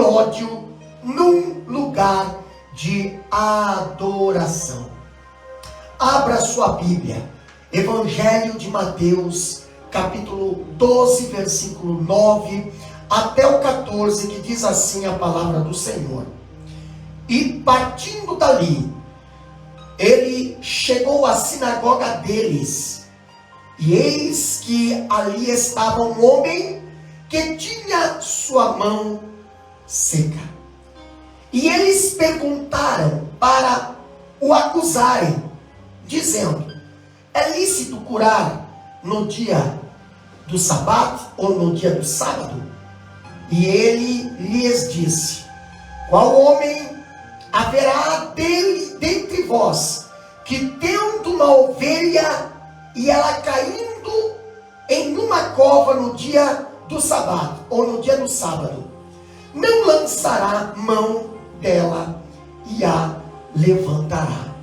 ódio num lugar de adoração. Abra sua Bíblia, Evangelho de Mateus, capítulo 12, versículo 9 até o 14, que diz assim a palavra do Senhor. E partindo dali, ele chegou à sinagoga deles, e eis que ali estava um homem que tinha sua mão seca. E eles perguntaram para o acusarem, dizendo: é lícito curar no dia do sábado ou no dia do sábado? E ele lhes disse: qual homem haverá dentre vós que, tendo uma ovelha e ela caindo em uma cova no dia do sábado ou no dia do sábado, não lançará mão dela e a levantará?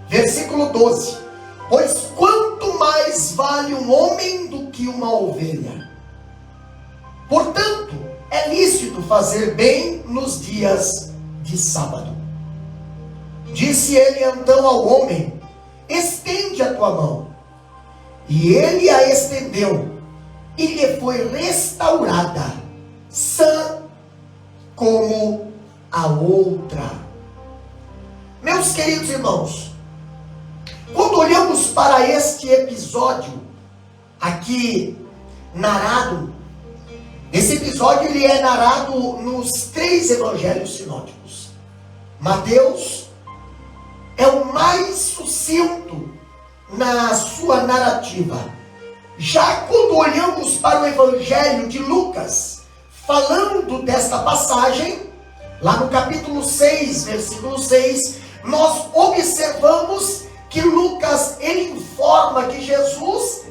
Versículo 12: pois quanto mais vale um homem do que uma ovelha? Portanto, é lícito fazer bem nos dias de sábado. Disse ele então ao homem: estende a tua mão. E ele a estendeu, e lhe foi restaurada, sã como a outra. Meus queridos irmãos, quando olhamos para este episódio aqui narrado, esse episódio ele é narrado nos 3 evangelhos sinóticos. Mateus é o mais sucinto na sua narrativa. Já quando olhamos para o evangelho de Lucas, falando desta passagem, lá no capítulo 6, versículo 6, nós observamos que Lucas, ele informa que Jesus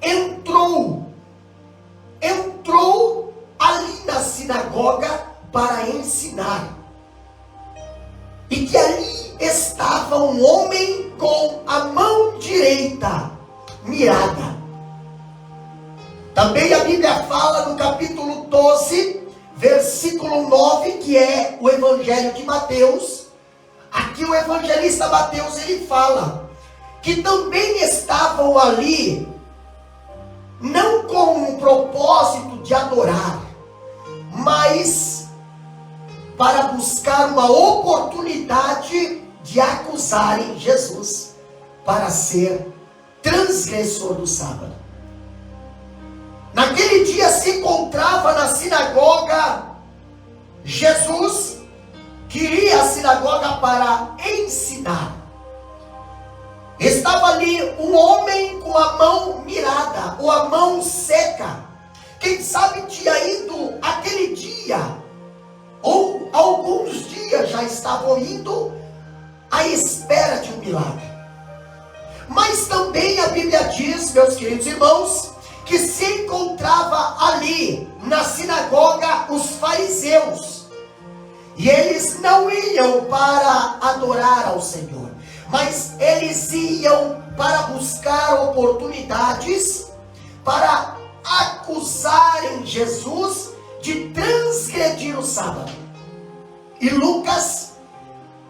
entrou ali na sinagoga para ensinar. E que ali estava um homem com a mão direita mirada. Também a Bíblia fala no capítulo 12, versículo 9, que é o Evangelho de Mateus. Aqui o evangelista Mateus, ele fala que também estavam ali, não com o propósito de adorar, mas para buscar uma oportunidade de acusarem Jesus para ser transgressor do sábado. Naquele dia se encontrava na sinagoga Jesus, que iria à sinagoga para ensinar. Estava ali um homem com a mão mirada, ou a mão seca. Quem sabe tinha ido aquele dia, ou alguns dias já estavam indo à espera de um milagre. Mas também a Bíblia diz, meus queridos irmãos, que se encontrava ali na sinagoga os fariseus. E eles não iam para adorar ao Senhor, mas eles iam para buscar oportunidades para acusarem Jesus de transgredir o sábado. E Lucas,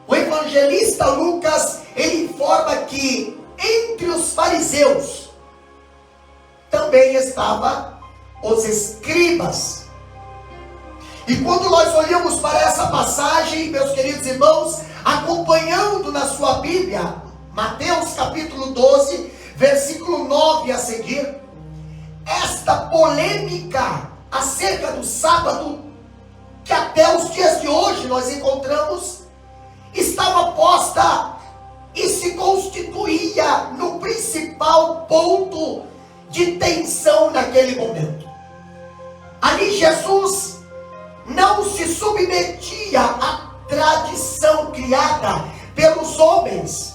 o evangelista Lucas, ele informa que entre os fariseus também estavam os escribas. E quando nós olhamos para essa passagem, meus queridos irmãos, acompanhando na sua Bíblia, Mateus capítulo 12, versículo 9 a seguir, esta polêmica acerca do sábado, que até os dias de hoje nós encontramos, estava posta e se constituía no principal ponto de tensão naquele momento. Ali Jesus não se submetia à tradição criada pelos homens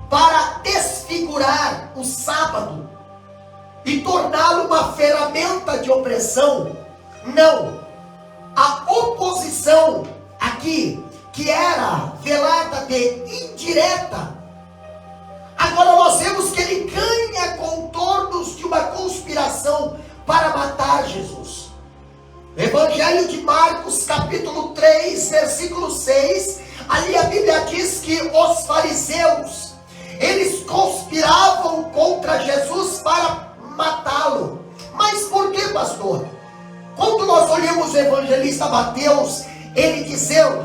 para desfigurar o sábado e torná-lo uma ferramenta de opressão. Não. A oposição aqui, que era velada de indireta, agora nós vemos que ele ganha contornos de uma conspiração para matar Jesus. Evangelho de Marcos, capítulo 3, versículo 6, ali a Bíblia diz que os fariseus, eles conspiravam contra Jesus para matá-lo. Mas por que, pastor? Quando nós olhamos o evangelista Mateus, ele dizendo,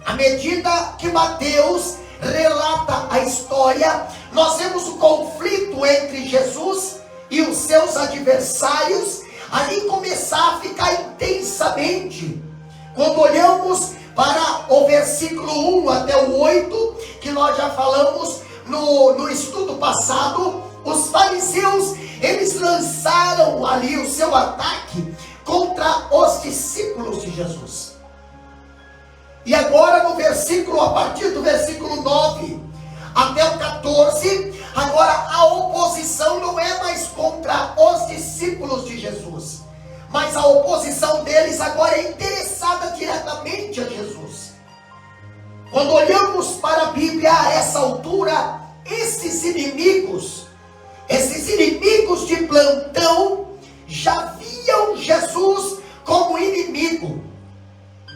à medida que Mateus relata a história, nós vemos o conflito entre Jesus e os seus adversários, ali começar a ficar intensamente. Quando olhamos para o versículo 1 até o 8, que nós já falamos no estudo passado, os fariseus, eles lançaram ali o seu ataque contra os discípulos de Jesus. E agora no versículo, a partir do versículo 9 até o 14, agora a oposição não é mais contra os discípulos de Jesus, mas a oposição deles agora é interessada diretamente a Jesus. Quando olhamos para a Bíblia a essa altura, esses inimigos de plantão já viam Jesus como inimigo.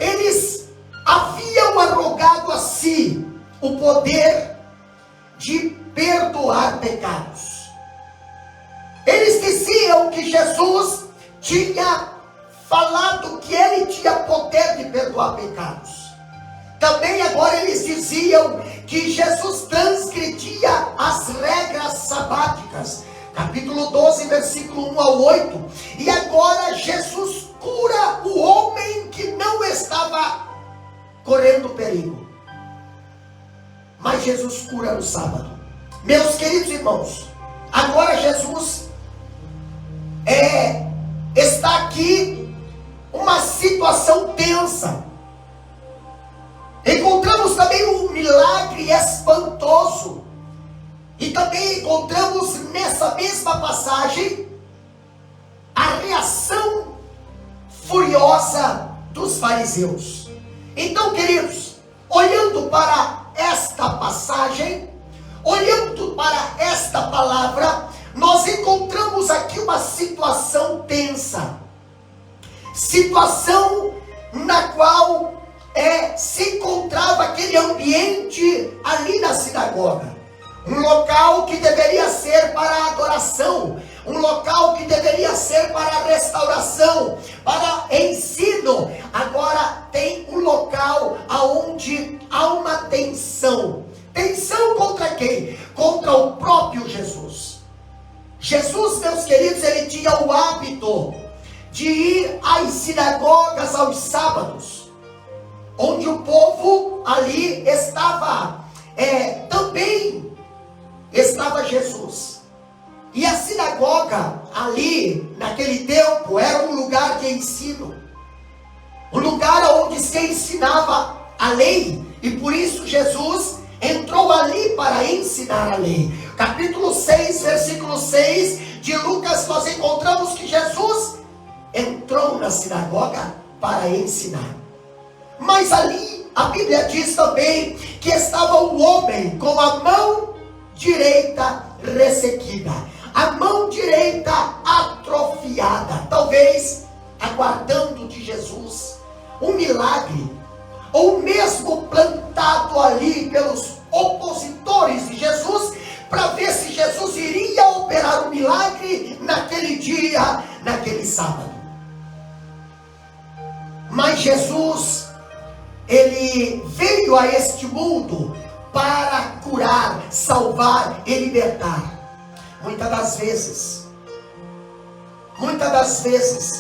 Eles haviam arrogado a si o poder de perdoar pecados. Eles diziam que Jesus tinha falado que ele tinha poder de perdoar pecados. Também agora eles diziam que Jesus transgredia as regras sabáticas. Capítulo 12, versículo 1 ao 8. E agora Jesus cura o homem que não estava correndo perigo. Mas Jesus cura no sábado. Meus queridos irmãos, agora Jesus está aqui uma situação tensa. Encontramos também um milagre espantoso. E também encontramos nessa mesma passagem a reação furiosa dos fariseus. Então, queridos, olhando para esta passagem, olhando para esta palavra, nós encontramos aqui uma situação tensa. Situação na qual se encontrava aquele ambiente ali na sinagoga. Um local que deveria ser para adoração, um local que deveria ser para restauração, para ensino. Agora tem um local onde há uma tensão. Tensão contra quem? Contra o próprio Jesus. Jesus, meus queridos, ele tinha o hábito de ir às sinagogas aos sábados, onde o povo ali estava, também estava Jesus. E a sinagoga ali, naquele tempo, era um lugar de ensino, um lugar onde se ensinava a lei, e por isso Jesus entrou ali para ensinar a lei. Capítulo 6, versículo 6 de Lucas, nós encontramos que Jesus entrou na sinagoga para ensinar. Mas ali, a Bíblia diz também que estava um homem com a mão direita ressequida, a mão direita atrofiada, talvez aguardando de Jesus um milagre, ou mesmo plantado ali pelos opositores de Jesus, para ver se Jesus iria operar um milagre naquele dia, naquele sábado. Mas Jesus, ele veio a este mundo para curar, salvar e libertar. Muitas das vezes,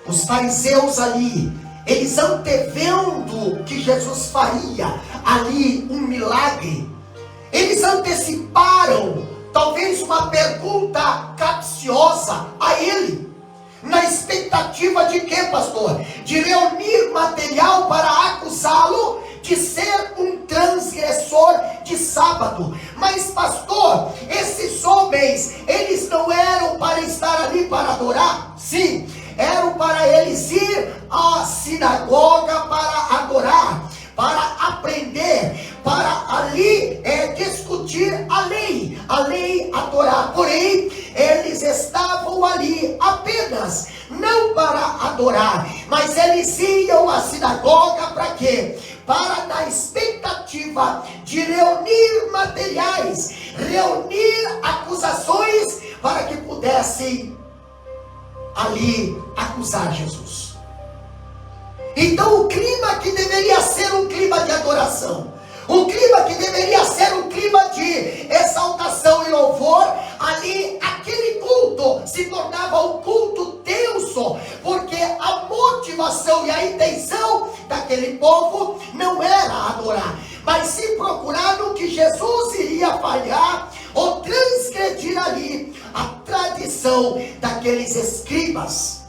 os fariseus ali, eles antevendo que Jesus faria ali um milagre, eles anteciparam talvez uma pergunta capciosa a ele, na expectativa de quê, pastor? De reunir material para acusá-lo de ser um transgressor de sábado. Mas, pastor, esses homens, eles não eram para estar ali para adorar? Sim, eram para eles ir à sinagoga para adorar, para aprender, para ali discutir a lei adorar. Porém, eles estavam ali apenas, não para adorar, mas eles iam à sinagoga para quê? Para na expectativa de reunir materiais, reunir acusações, para que pudessem ali acusar Jesus. Então o clima que deveria ser um clima de adoração, o clima que deveria ser um clima de exaltação e louvor, ali aquele culto se tornava um culto tenso, porque a motivação e a intenção daquele povo não era adorar, mas sim procurar no que Jesus iria falhar ou transgredir ali a tradição daqueles escribas.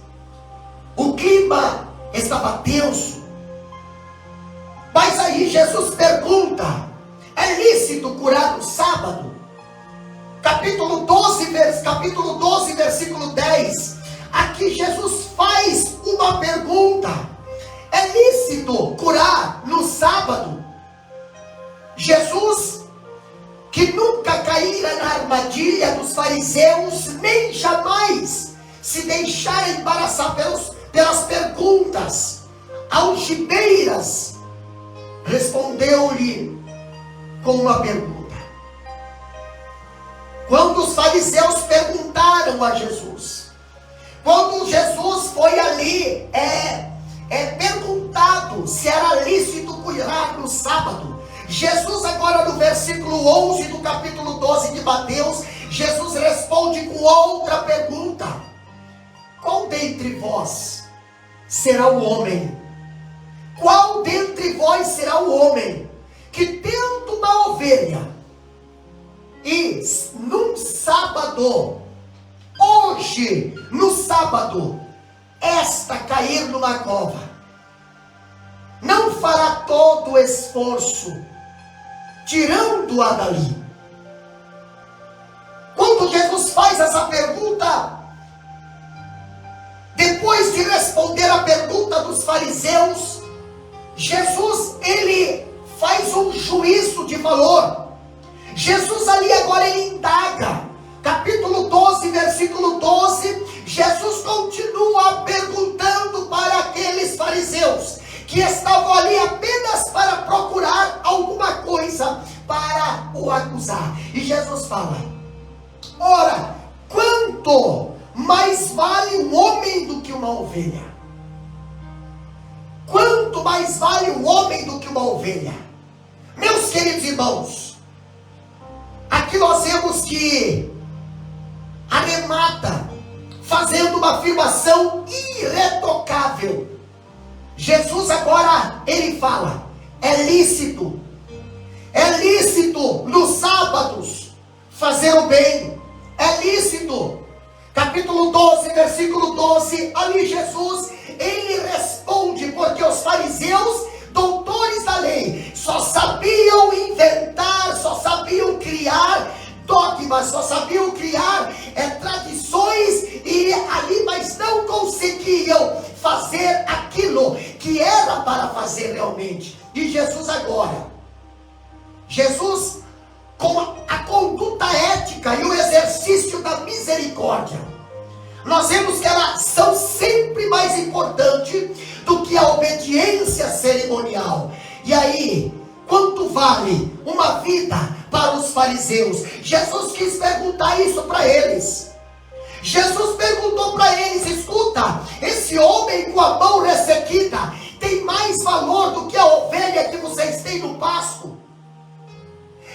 O clima estava tenso. Mas aí Jesus pergunta: é lícito curar no sábado? Capítulo 12, versículo 10. Aqui Jesus faz uma pergunta: é lícito curar no sábado? Jesus, que nunca caíra na armadilha dos fariseus, nem jamais se deixara embaraçar pelas perguntas algibeiras, respondeu-lhe com uma pergunta. Quando os fariseus perguntaram a Jesus, quando Jesus foi ali perguntado se era lícito curar no sábado, Jesus agora no versículo 11 do capítulo 12 de Mateus, Jesus responde com outra pergunta: qual dentre vós será o homem? Qual dentre vós será o homem que tendo uma ovelha e num sábado, hoje no sábado, esta cair numa cova, não fará todo o esforço tirando-a dali? Quando Jesus faz essa pergunta, depois de responder a pergunta dos fariseus, Jesus, ele faz um juízo de valor. Jesus ali agora ele indaga. Capítulo 12, versículo 12, Jesus continua perguntando para aqueles fariseus que estavam ali apenas para procurar alguma coisa para o acusar. E Jesus fala: ora, quanto mais vale um homem do que uma ovelha? Quanto mais vale um homem do que uma ovelha? Meus queridos irmãos, aqui nós vemos que arremata fazendo uma afirmação irretocável. Jesus agora, ele fala: é lícito nos sábados fazer o bem, é lícito. Capítulo 12, versículo 12, ali Jesus, ele responde, porque os fariseus, doutores da lei, só sabiam inventar, só sabiam criar dogmas, só sabiam criar tradições e ali, mas não conseguiam fazer aquilo que era para fazer realmente. E Jesus agora, Jesus com a conduta ética e o exercício da misericórdia, nós vemos que elas são sempre mais importantes do que a obediência cerimonial. E aí, quanto vale uma vida para os fariseus? Jesus quis perguntar isso para eles. Jesus perguntou para eles: escuta, esse homem com a mão ressequida tem mais valor do que a ovelha que vocês têm no pasto?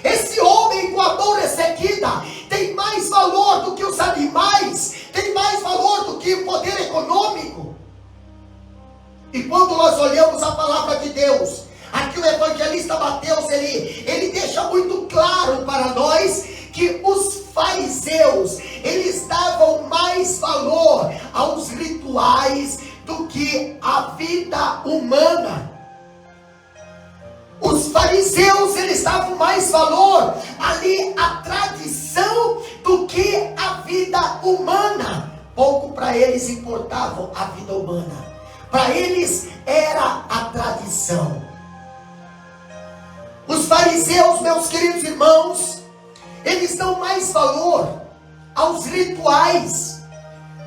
Esse homem com a mão ressequida tem mais valor do que os animais? Tem mais valor do que o poder econômico? E quando nós olhamos a palavra de Deus, aqui o evangelista Mateus, ele deixa muito claro para nós que os fariseus, eles davam mais valor aos rituais do que a vida humana. Os fariseus, eles davam mais valor ali à tradição do que a vida humana. Pouco para eles importava a vida humana. Para eles era a tradição. Os fariseus, meus queridos irmãos, eles dão mais valor aos rituais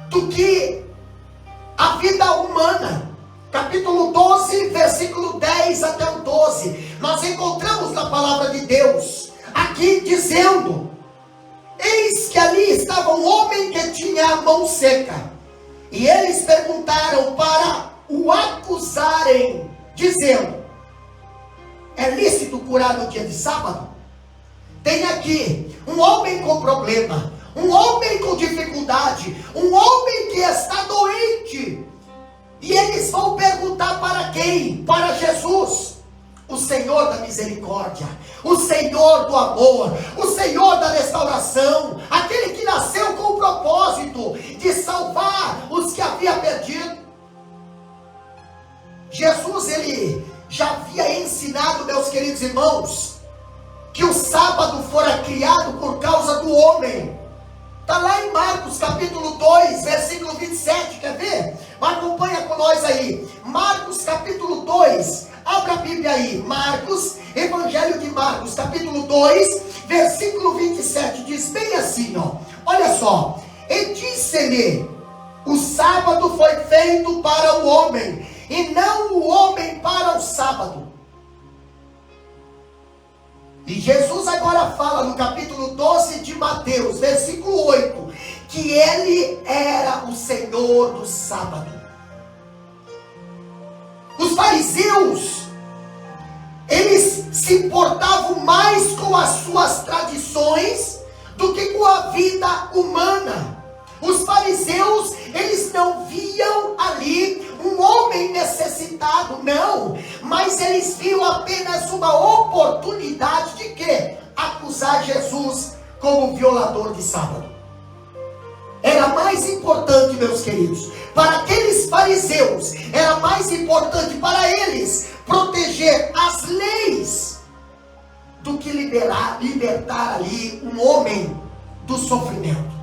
do que a vida humana. capítulo 12, versículo 10 até o 12, nós encontramos na palavra de Deus, aqui dizendo: eis que ali estava um homem que tinha a mão seca, e eles perguntaram para o acusarem, dizendo: é lícito curar no dia de sábado? Tem aqui um homem com problema, um homem com dificuldade, um homem que está doente, e eles vão perguntar para quem? Para Jesus, o Senhor da misericórdia, o Senhor do amor, o Senhor da restauração, aquele que nasceu com o propósito de salvar os que havia perdido. Jesus, ele já havia ensinado, meus queridos irmãos, que o sábado fora criado por causa do homem. Está lá em Marcos capítulo 2, versículo 27, quer ver? Acompanha com nós aí, Marcos capítulo 2, abra a Bíblia aí, Marcos, Evangelho de Marcos, capítulo 2, versículo 27, diz bem assim, ó, olha só: e disse-lhe, o sábado foi feito para o homem, e não o homem para o sábado. E Jesus agora fala no capítulo 12 de Mateus, versículo 8, que ele era o Senhor do sábado. Os fariseus, eles se importavam mais com as suas tradições do que com a vida humana. Os fariseus, eles não viam ali um homem necessitado, não, mas eles viam apenas uma oportunidade de quê? Acusar Jesus como violador de sábado. Era mais importante, meus queridos, para aqueles fariseus, era mais importante para eles proteger as leis do que libertar ali um homem do sofrimento.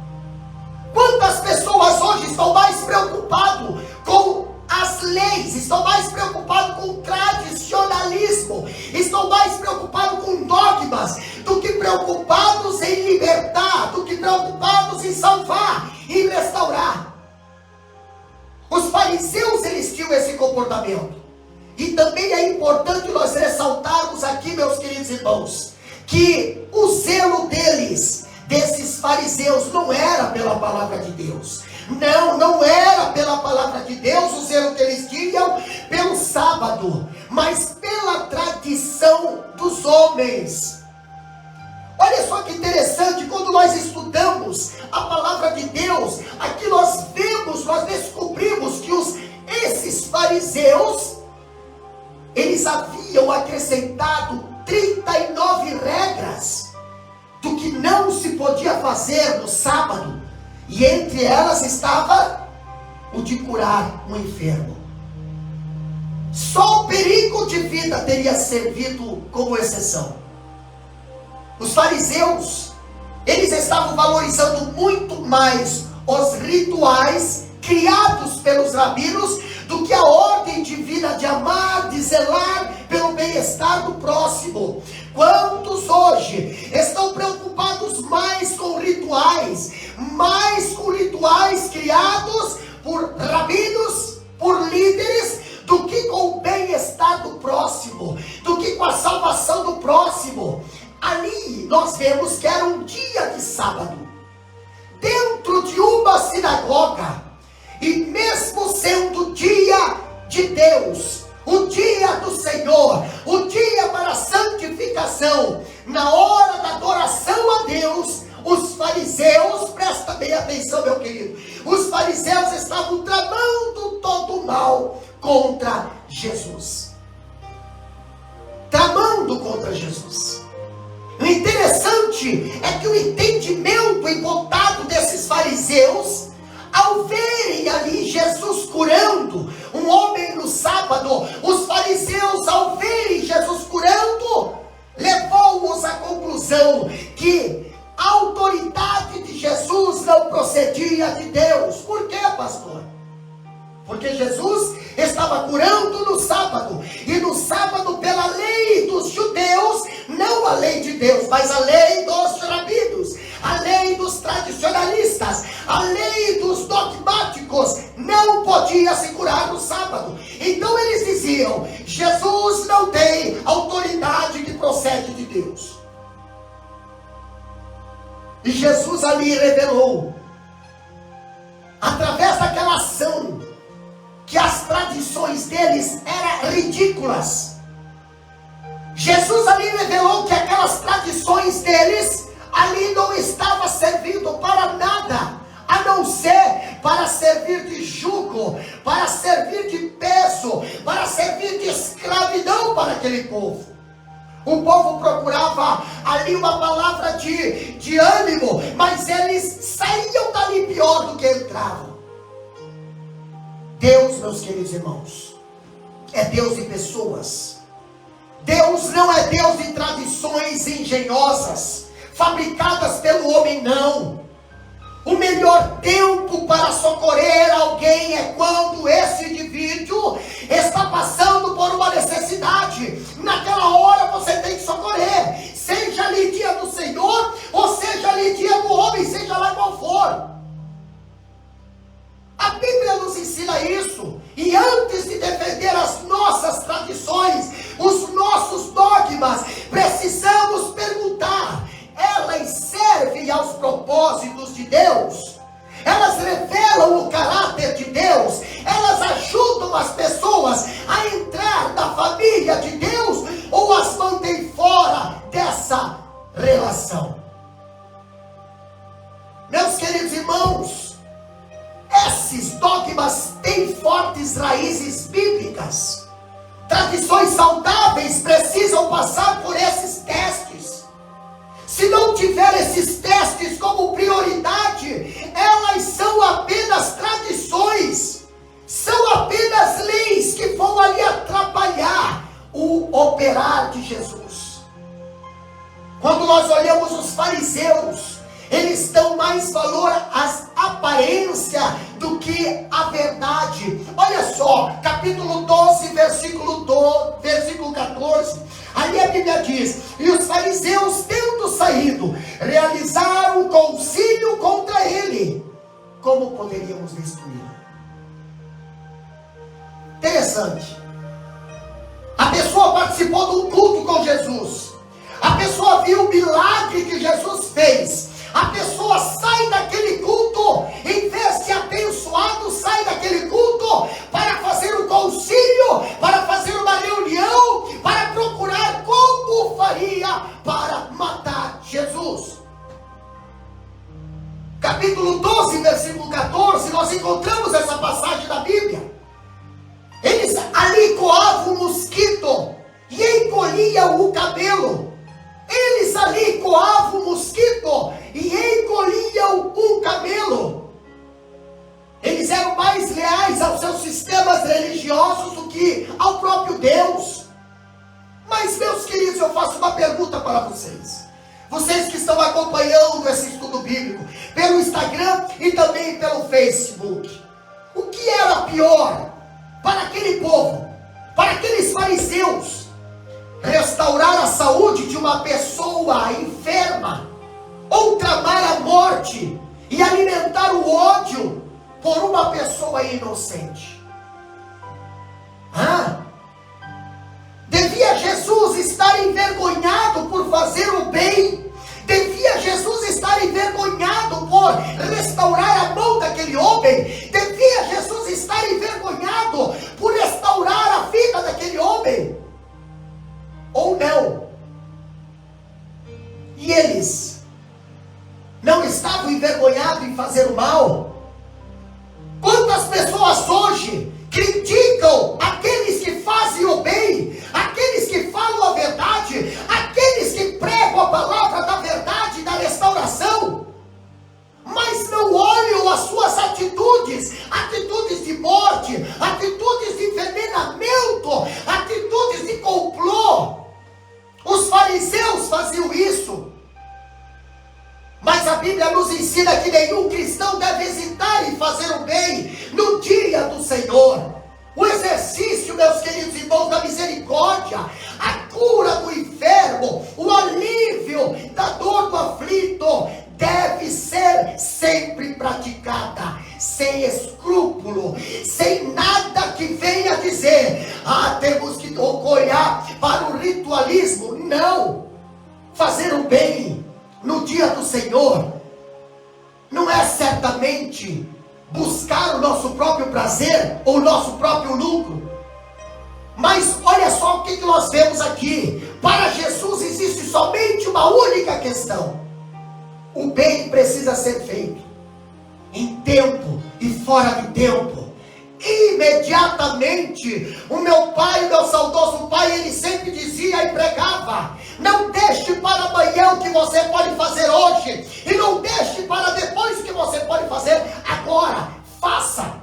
Quantas pessoas hoje estão mais preocupadas com as leis, estão mais preocupados com o tradicionalismo, estão mais preocupados com dogmas, do que preocupados em libertar, do que preocupados em salvar, em restaurar. Os fariseus, eles tinham esse comportamento. E também é importante nós ressaltarmos aqui, meus queridos irmãos, que o zelo desses fariseus, não era pela palavra de Deus. Não era pela palavra de Deus o zelo que eles tinham pelo sábado, mas pela tradição dos homens. Olha só que interessante, quando nós estudamos a palavra de Deus, aqui nós descobrimos que esses fariseus, eles haviam acrescentado 39 regras do que não se podia fazer no sábado, e entre elas estava o de curar um enfermo. Só o perigo de vida teria servido como exceção. Os fariseus, eles estavam valorizando muito mais os rituais criados pelos rabinos do que a ordem divina de amar, de zelar pelo bem-estar do próximo. Quantos hoje estão preocupados mais com rituais criados por rabinos, por líderes, do que com o bem-estar do próximo, do que com a salvação do próximo? Ali nós vemos que era um dia de sábado, dentro de uma sinagoga, e mesmo sendo dia de Deus, o dia do Senhor, o dia para a santificação, na hora da adoração a Deus, os fariseus, presta bem atenção, meu querido, os fariseus estavam tramando todo o mal contra Jesus. Tramando contra Jesus. O interessante é que o entendimento embotado desses fariseus, ao verem ali Jesus curando um homem no sábado, os fariseus, ao verem Jesus curando, levou-os à conclusão que a autoridade de Jesus não procedia de Deus. Por quê, pastor? Porque Jesus estava curando no sábado, e no sábado, pela lei dos judeus, não a lei de Deus, mas a lei dos rabinos, a lei dos tradicionalistas, a lei dos dogmáticos, não podia se curar no sábado. Então diziam: Jesus não tem autoridade que procede de Deus. E Jesus ali revelou, através daquela ação, que as tradições deles eram ridículas. Jesus ali revelou que aquelas tradições deles ali não estavam servindo para nada, a não ser para servir de jugo, para servir de peso, para servir de escravidão para aquele povo. O povo procurava ali uma palavra de ânimo, mas eles saíam dali pior do que entravam. Deus, meus queridos irmãos, é Deus de pessoas. Deus não é Deus de tradições engenhosas, fabricadas pelo homem, não. O melhor tempo para socorrer alguém é quando esse indivíduo está passando por uma necessidade. Naquela hora você tem que socorrer, seja ali dia do Senhor, ou seja ali dia do homem, seja lá qual for. A Bíblia nos ensina isso. E antes de defender as nossas tradições, os nossos dogmas, precisamos perguntar: elas servem aos propósitos de Deus? Elas revelam o caráter de Deus? Elas ajudam as pessoas a entrar na família de Deus? Ou as mantêm fora dessa relação? Meus queridos irmãos, esses dogmas têm fortes raízes bíblicas. Tradições saudáveis precisam passar por esses testes. Se não tiver esses testes como prioridade, elas são apenas tradições, são apenas leis que vão ali atrapalhar o operar de Jesus. Quando nós olhamos os fariseus, eles dão mais valor às aparências do que à verdade. Olha só, capítulo 12, versículo 14. Ali a Bíblia diz: e os fariseus, tendo saído, realizaram um concílio contra ele. Como poderíamos destruí-lo? Interessante. A pessoa participou de um culto com Jesus. A pessoa viu o milagre que Jesus fez. A pessoa sai daquele culto, em vez de abençoado, sai daquele culto para fazer um concílio, para fazer uma reunião, para procurar como faria para matar Jesus. Capítulo 12, versículo 14, nós encontramos essa passagem da Bíblia. Eles ali coavam o mosquito e encolhiam o cabelo. Eles ali coavam o mosquito e encolhiam o cabelo. Eles eram mais leais aos seus sistemas religiosos do que ao próprio Deus. Mas, meus queridos, eu faço uma pergunta para vocês. Vocês que estão acompanhando esse estudo bíblico pelo Instagram e também pelo Facebook. O que era pior para aquele povo, para aqueles fariseus? Restaurar a saúde de uma pessoa enferma, ou tramar a morte e alimentar o ódio por uma pessoa inocente? Devia Jesus estar envergonhado por fazer o bem? Devia Jesus estar envergonhado por restaurar a mão daquele homem? Devia Jesus estar envergonhado por restaurar a vida daquele homem? Ou não? E eles não estavam envergonhados em fazer o mal? Quantas pessoas hoje criticam aqueles que fazem o bem, aqueles que falam a verdade, aqueles que pregam a palavra da verdade, da restauração, mas não olham as suas atitudes, atitudes de morte, atitudes de envenenamento, atitudes de complô. Os fariseus faziam isso. Mas a Bíblia nos ensina que nenhum cristão deve hesitar em fazer o bem no dia do Senhor. O exercício, meus queridos irmãos, da misericórdia, a cura do enfermo, o alívio da dor do aflito, deve ser sempre praticada, sem escrúpulo, sem nada que venha dizer: temos fazer o bem no dia do Senhor não é certamente buscar o nosso próprio prazer ou o nosso próprio lucro. Mas olha só o que nós vemos aqui. Para Jesus existe somente uma única questão: o bem precisa ser feito em tempo e fora de tempo. Imediatamente, o meu pai, o meu saudoso pai, ele sempre dizia e pregava: não deixe para amanhã o que você pode fazer hoje, e não deixe para depois o que você pode fazer agora. Faça.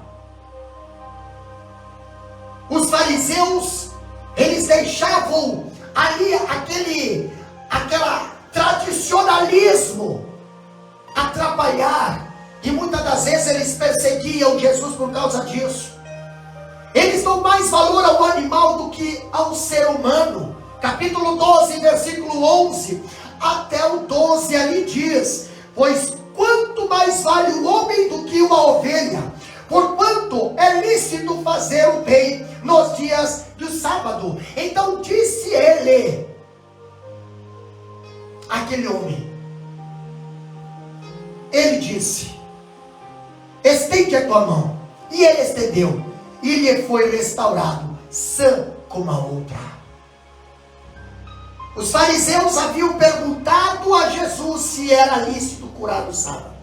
Os fariseus, eles deixavam ali aquela tradicionalismo atrapalhar, e muitas das vezes eles perseguiam Jesus por causa disso. Eles dão mais valor ao animal do que ao ser humano. Capítulo 12, versículo 11 até o 12 ali diz: pois quanto mais vale o homem do que uma ovelha, porquanto é lícito fazer o bem nos dias do sábado. Então disse ele, aquele homem, ele disse: estende a tua mão. E ele estendeu, e lhe foi restaurado, sã como a outra. Os fariseus haviam perguntado a Jesus se era lícito curar no sábado.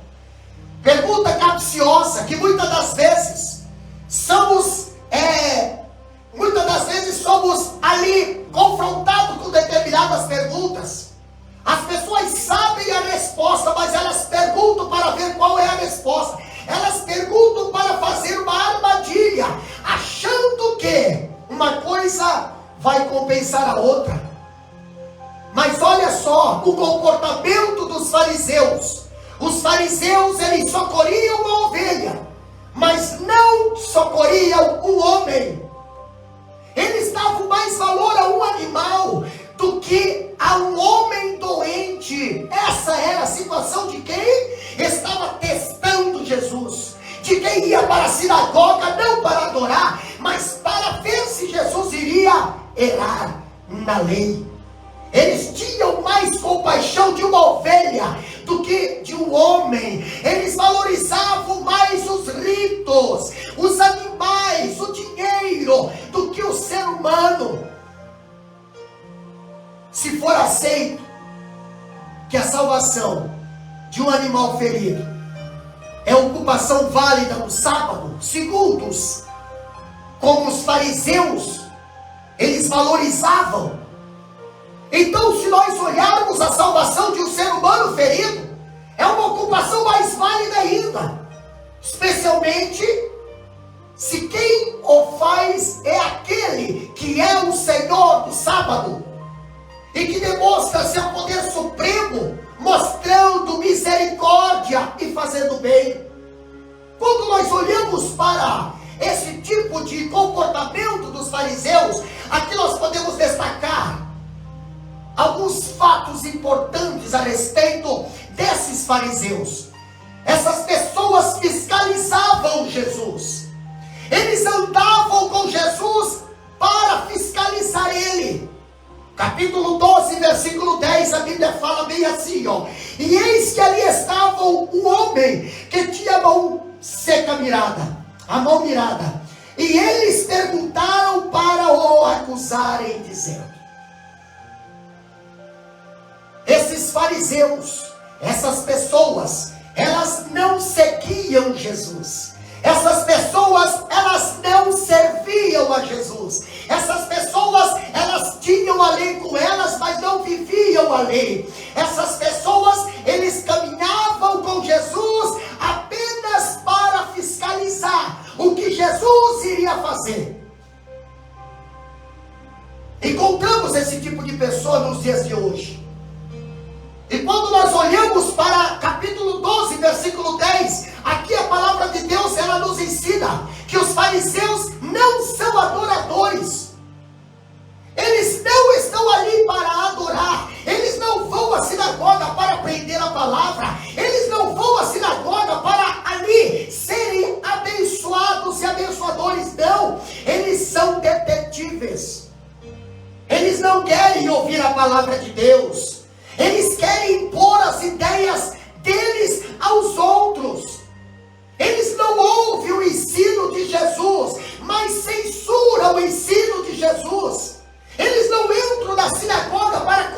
Pergunta capciosa, que muitas das vezes somos ali confrontados com determinadas perguntas. As pessoas sabem a resposta, mas elas perguntam para ver qual é a resposta. Elas perguntam para fazer uma armadilha, achando que uma coisa vai compensar a outra. Mas olha só o comportamento dos fariseus. Os fariseus, eles socorriam a ovelha, mas não socorriam o homem. Eles davam mais valor a um animal do que a um homem doente. Essa era a situação de quem estava testando Jesus, de quem ia para a sinagoga não para adorar, mas para ver se Jesus iria errar na lei. Eles tinham mais compaixão de uma ovelha do que de um homem. Eles valorizavam mais os ritos, os animais, o dinheiro, do que o ser humano. Se for aceito que a salvação de um animal ferido é ocupação válida no sábado, segundo como os fariseus, eles valorizavam. Então, se nós olharmos a salvação de um ser humano ferido, é uma ocupação mais válida ainda, especialmente se quem o faz é aquele que é o Senhor do sábado e que demonstra seu poder supremo, mostrando misericórdia e fazendo bem. Quando nós olhamos para esse tipo de comportamento dos fariseus, aqui nós podemos destacar alguns fatos importantes a respeito desses fariseus. Essas pessoas fiscalizavam Jesus. Eles andavam com Jesus para fiscalizar ele. Capítulo 12, versículo 10, a Bíblia fala bem assim, ó: e eis que ali estava um homem que tinha a mão mirada. E eles perguntaram para o acusarem, dizendo: esses fariseus, essas pessoas, elas não seguiam Jesus. Essas pessoas, elas não serviam a Jesus. Essas pessoas, elas tinham a lei com elas, mas não viviam a lei. Essas pessoas, eles caminhavam com Jesus apenas para fiscalizar o que Jesus iria fazer. Encontramos esse tipo de pessoa nos dias de hoje. E quando nós olhamos para capítulo 12, versículo 10, aqui a palavra de Deus, ela nos ensina que os fariseus não são adoradores. Eles não estão ali para adorar. Eles não vão à sinagoga para aprender a palavra. Eles não vão à sinagoga para ali serem abençoados e abençoadores. Não, eles são detetives. Eles não querem ouvir a palavra de Deus. Eles querem impor as ideias deles aos outros. Eles não ouvem o ensino de Jesus, mas censuram o ensino de Jesus. Eles não entram na sinagoga para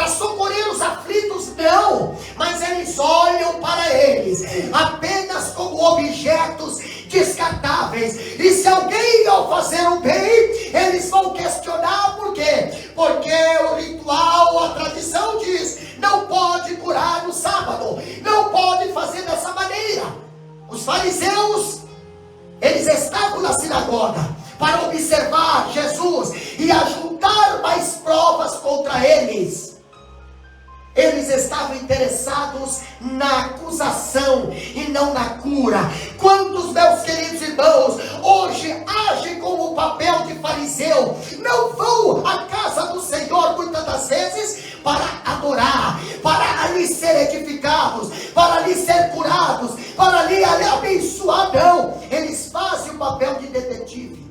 socorrer os aflitos, não. Mas eles olham para eles apenas como objetos descartáveis. E se alguém ao fazer o bem, eles vão questionar por quê? Porque o ritual, a tradição diz, não pode curar no sábado, não pode fazer dessa maneira. Os fariseus, eles estavam na sinagoga para observar Jesus e ajuntar mais provas contra eles. Eles estavam interessados na acusação e não na cura. Quantos, meus queridos irmãos, hoje agem como o papel de fariseu, não vão à casa do Senhor muitas das vezes para adorar, para ali ser edificados, para ali ser curados, para ali abençoar, não. Eles fazem o papel de detetive.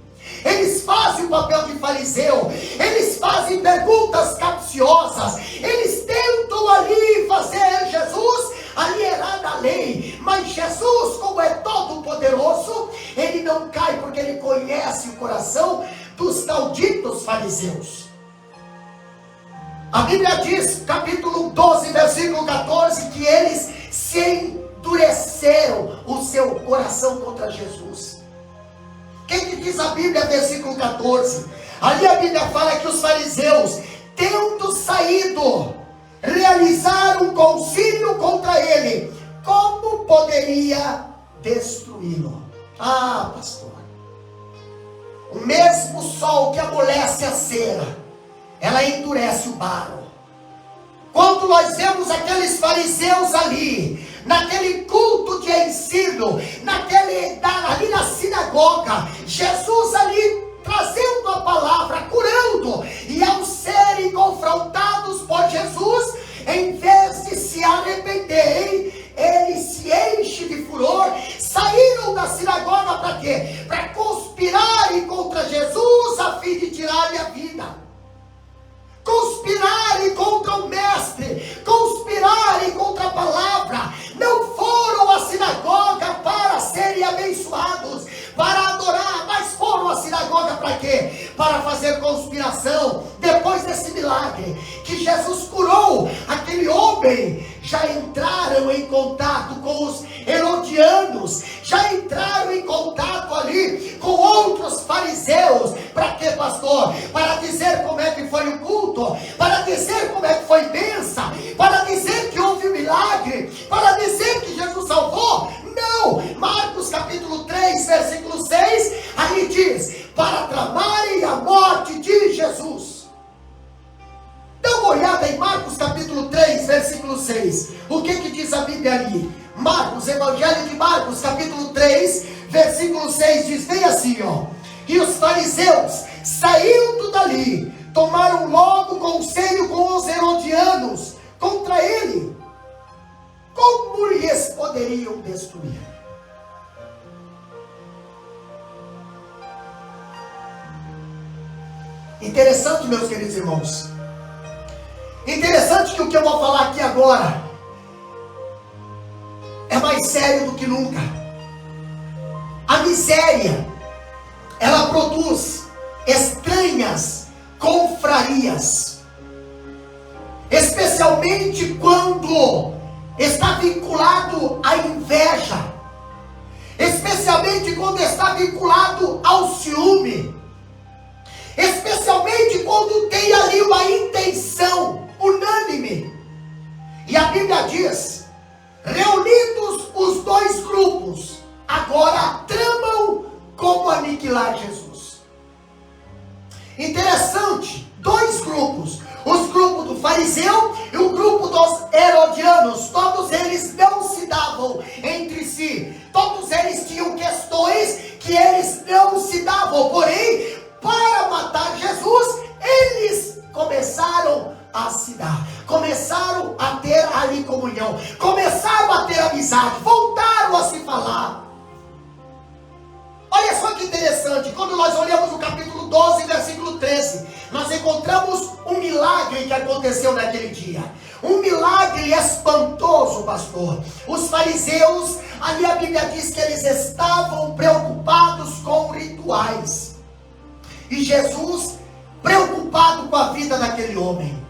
Eles fazem o papel de fariseu, eles fazem perguntas capciosas, eles tentam ali fazer Jesus alienar da lei, mas Jesus, como é todo poderoso, ele não cai porque ele conhece o coração dos malditos fariseus. A Bíblia diz, capítulo 12, versículo 14, que eles se endureceram o seu coração contra Jesus. O que diz a Bíblia, versículo 14? Ali a Bíblia fala que os fariseus, tendo saído, realizaram um concílio contra ele. Como poderia destruí-lo? Ah, pastor, o mesmo sol que amolece a cera, ela endurece o barro. Quando nós vemos aqueles fariseus ali, naquele culto de ensino, ali na sinagoga, Jesus ali trazendo a palavra, curando, e ao serem confrontados por Jesus, em vez de se arrependerem, eles se enchem de furor, saíram da sinagoga para quê? Para conspirarem contra Jesus a fim de tirar-lhe a vida. Conspirarem contra o mestre, conspirarem contra a palavra. Não foram à sinagoga para serem abençoados, para adorar, mas foram à sinagoga para quê? Para fazer conspiração. Depois desse milagre que Jesus curou aquele homem, já entraram em contato com os herodianos, já entraram em contato ali com outros fariseus. Para quê, pastor? Para dizer como é que foi o culto, para dizer como é que foi bênção, para dizer que houve milagre, para dizer que Jesus salvou. Não, Marcos capítulo 3, versículo 6, ali diz, para tramarem a morte de Jesus. Dá uma olhada em Marcos capítulo 3, versículo 6. O que diz a Bíblia ali? Marcos, Evangelho de Marcos capítulo 3, versículo 6 diz bem assim, ó. E os fariseus, saindo dali, tomaram logo conselho com os herodianos contra ele. Como lhes poderiam destruir? Interessante, meus queridos irmãos. Interessante que o que eu vou falar aqui agora é mais sério do que nunca. A miséria, ela produz estranhas confrarias, especialmente quando está vinculado à inveja, especialmente quando está vinculado ao ciúme, especialmente quando tem ali uma intenção unânime. E a Bíblia diz, reunidos os dois grupos, agora tramam como aniquilar Jesus. Interessante, dois grupos, os grupos do fariseu e o grupo dos herodianos, todos eles não se davam entre si, todos eles tinham questões que eles não se davam, porém, para matar Jesus, eles começaram a se dar, começaram a ter ali comunhão, começaram a ter amizade, voltaram a se falar. Olha olha só que interessante, quando nós olhamos o capítulo 12, versículo 13, nós encontramos um milagre que aconteceu naquele dia. Um milagre espantoso, pastor. Os fariseus, ali a Bíblia diz que eles estavam preocupados com rituais. E Jesus, preocupado com a vida daquele homem.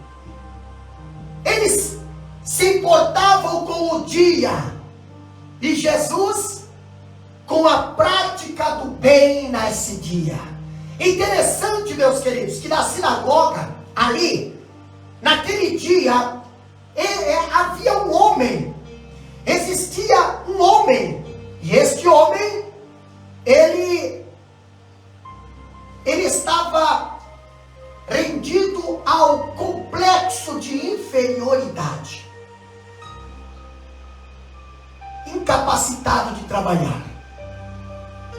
Eles se importavam com o dia. E Jesus, com a prática do bem nesse dia. Interessante, meus queridos, que na sinagoga, ali, naquele dia, havia um homem, existia um homem, e este homem, ele estava rendido ao complexo de inferioridade, incapacitado de trabalhar.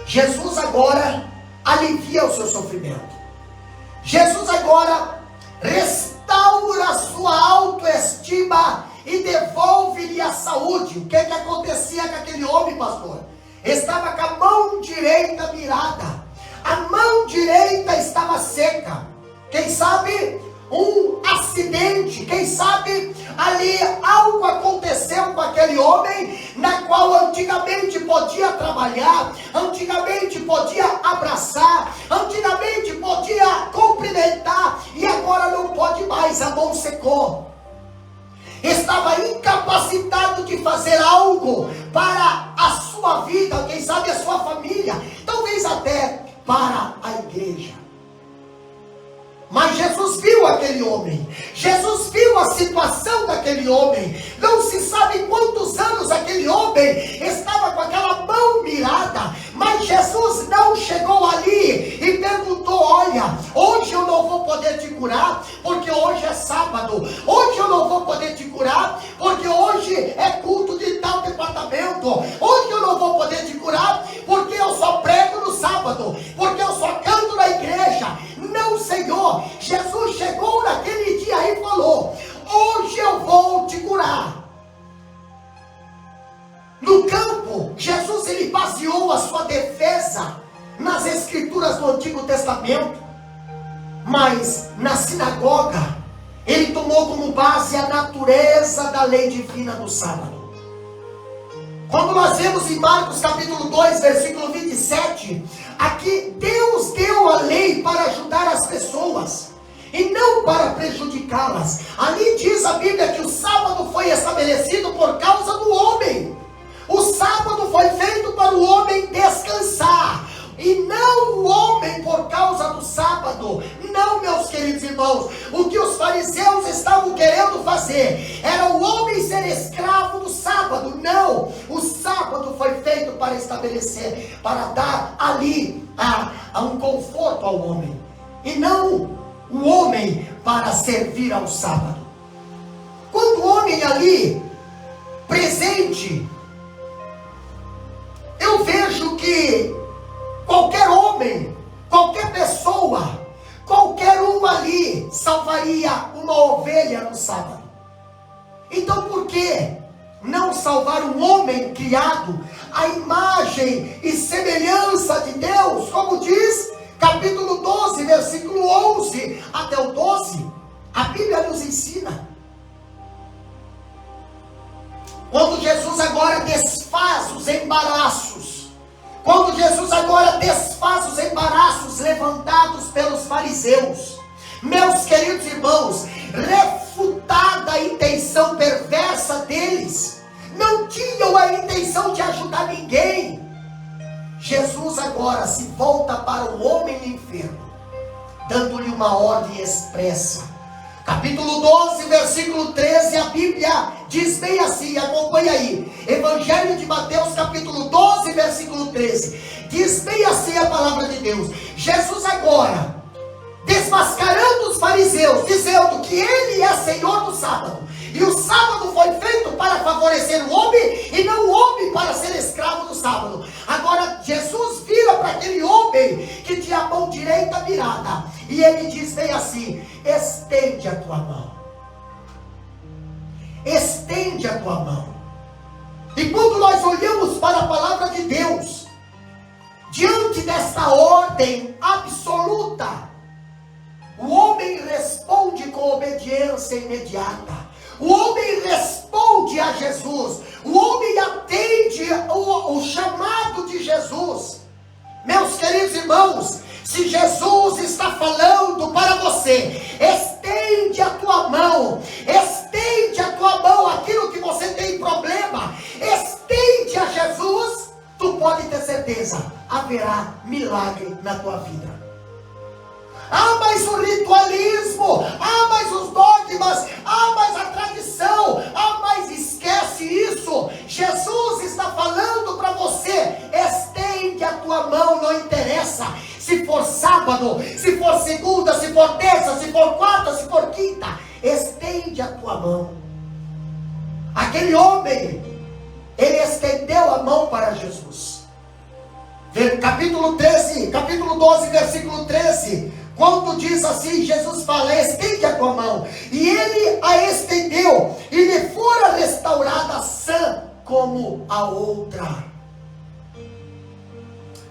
Jesus agora alivia o seu sofrimento. Jesus agora restaura a sua autoestima e devolve-lhe a saúde. O que acontecia com aquele homem, pastor? Estava com a mão direita virada. A mão direita estava seca. Quem sabe um acidente, quem sabe ali algo aconteceu com aquele homem, na qual antigamente podia trabalhar, antigamente podia abraçar, antigamente podia cumprimentar, e agora não pode mais, a mão secou. Estava incapacitado de fazer algo para a sua vida, quem sabe a sua família, talvez até para a igreja. Mas Jesus viu aquele homem, Jesus viu a situação daquele homem. Não se sabe quantos anos aquele homem estava com aquela mão mirada, mas Jesus não chegou ali e perguntou: olha, hoje eu não vou poder te curar, porque hoje é sábado. Hoje eu não vou poder te curar, porque hoje é culto de tal departamento. Hoje eu não vou poder te curar, porque eu só prego no sábado, porque eu só canto na igreja. Não, Senhor. Jesus chegou naquele dia e falou: hoje eu vou te curar. No campo, Jesus ele baseou a sua defesa nas escrituras do Antigo Testamento, mas na sinagoga ele tomou como base a natureza da lei divina do sábado. Quando nós vemos em Marcos capítulo 2, versículo 27, aqui Deus deu a lei para ajudar as pessoas e não para prejudicá-las. Ali diz a Bíblia que o sábado foi estabelecido por causa do homem. O sábado foi feito para o homem descansar, e não o homem por causa do sábado. Não, meus queridos irmãos, o que os fariseus estavam querendo fazer era o homem ser escravo do sábado. Não, o sábado foi feito para estabelecer, para dar ali um conforto ao homem, e não o homem para servir ao sábado. Quando o homem ali presente, eu vejo que qualquer homem, qualquer pessoa, qualquer um ali salvaria uma ovelha no sábado. Então por que não salvar um homem criado à imagem e semelhança de Deus? Como diz capítulo 12, versículo 11 até o 12, a Bíblia nos ensina. Quando Jesus agora desfaz os embaraços, quando Jesus agora desfaz os embaraços levantados pelos fariseus, meus queridos irmãos, refutada a intenção perversa deles, não tinham a intenção de ajudar ninguém. Jesus agora se volta para o homem enfermo, dando-lhe uma ordem expressa. Capítulo 12, versículo 13, a Bíblia diz bem assim, acompanha aí. Evangelho de Mateus, capítulo 12, versículo 13. Diz bem assim a palavra de Deus. Jesus agora, desmascarando os fariseus, dizendo que ele é Senhor do sábado. E o sábado foi feito para favorecer o homem, e não o homem para ser escravo do sábado. Agora Jesus vira para aquele homem que tinha a mão direita virada, e ele diz bem assim: estende a tua mão. Estende a tua mão. E quando nós olhamos para a palavra de Deus, diante esta ordem absoluta, o homem responde com obediência imediata. O homem responde a Jesus. O homem atende o chamado de Jesus. Meus queridos irmãos, se Jesus está falando para você, estende a tua mão, aquilo que você tem problema, estende a Jesus, tu pode ter certeza, haverá milagre na tua vida. Mas o ritualismo, mas os dogmas, mas a tradição, mas esquece isso. Jesus está falando para você, estende a tua mão, não interessa se for sábado, se for segunda, se for terça, se for quarta, se for quinta, estende a tua mão. Aquele homem, ele estendeu a mão para Jesus. Capítulo 12, versículo 13, quando diz assim, Jesus fala, estende a tua mão, e ele a estendeu, e lhe fora restaurada sã como a outra.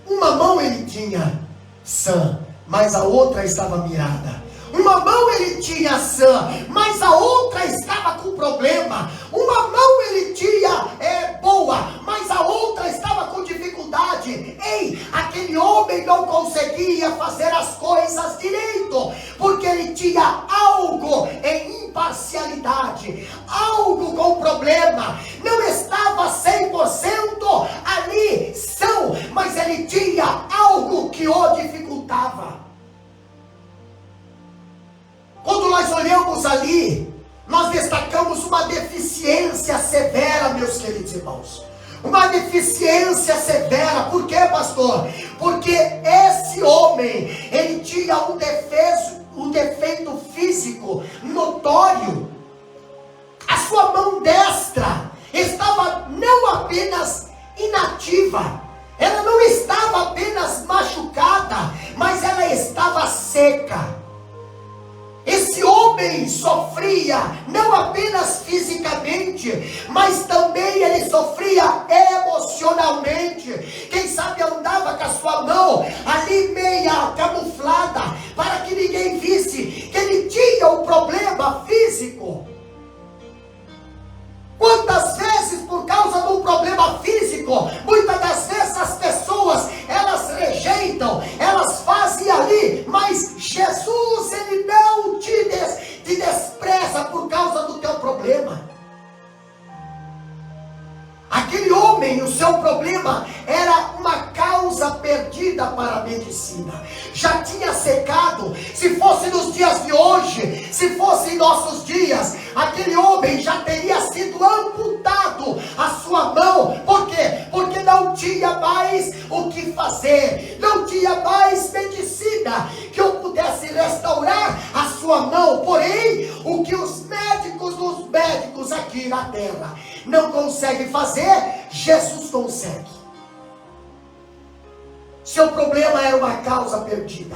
Uma mão ele tinha sã, mas a outra estava mirada. Uma mão ele tinha sã, mas a outra estava com problema. Uma mão ele tinha boa, mas a outra estava com dificuldade. Aquele homem não conseguia fazer as coisas direito, porque ele tinha algo em imparcialidade, algo com problema. Não estava 100% ali são, mas ele tinha algo que o dificultava. Quando nós olhamos ali, nós destacamos uma deficiência severa, meus queridos irmãos. Uma deficiência severa. Por quê, pastor? Porque esse homem, ele tinha um defeito físico notório. A sua mão destra estava não apenas inativa, ela não estava apenas machucada, mas ela estava seca. Esse homem sofria não apenas fisicamente, mas também ele sofria emocionalmente. Quem sabe andava com a sua mão ali meia camuflada, para que ninguém visse que ele tinha um problema físico. Quantas vezes, por causa de um problema físico, muitas das vezes as pessoas, elas rejeitam, elas fazem ali, mas Jesus, ele não te despreza por causa do teu problema. Aquele homem, o seu problema era uma causa perdida para a medicina. Já tinha secado. Se fosse nos dias de hoje, se fosse em nossos dias, aquele homem já teria sido amputado a sua mão. Por quê? Porque não tinha mais o que fazer. Não tinha mais medicina que eu pudesse restaurar a sua mão. Porém, o que os médicos dos médicos aqui na terra não conseguem fazer, Jesus consegue. Seu problema era uma causa perdida,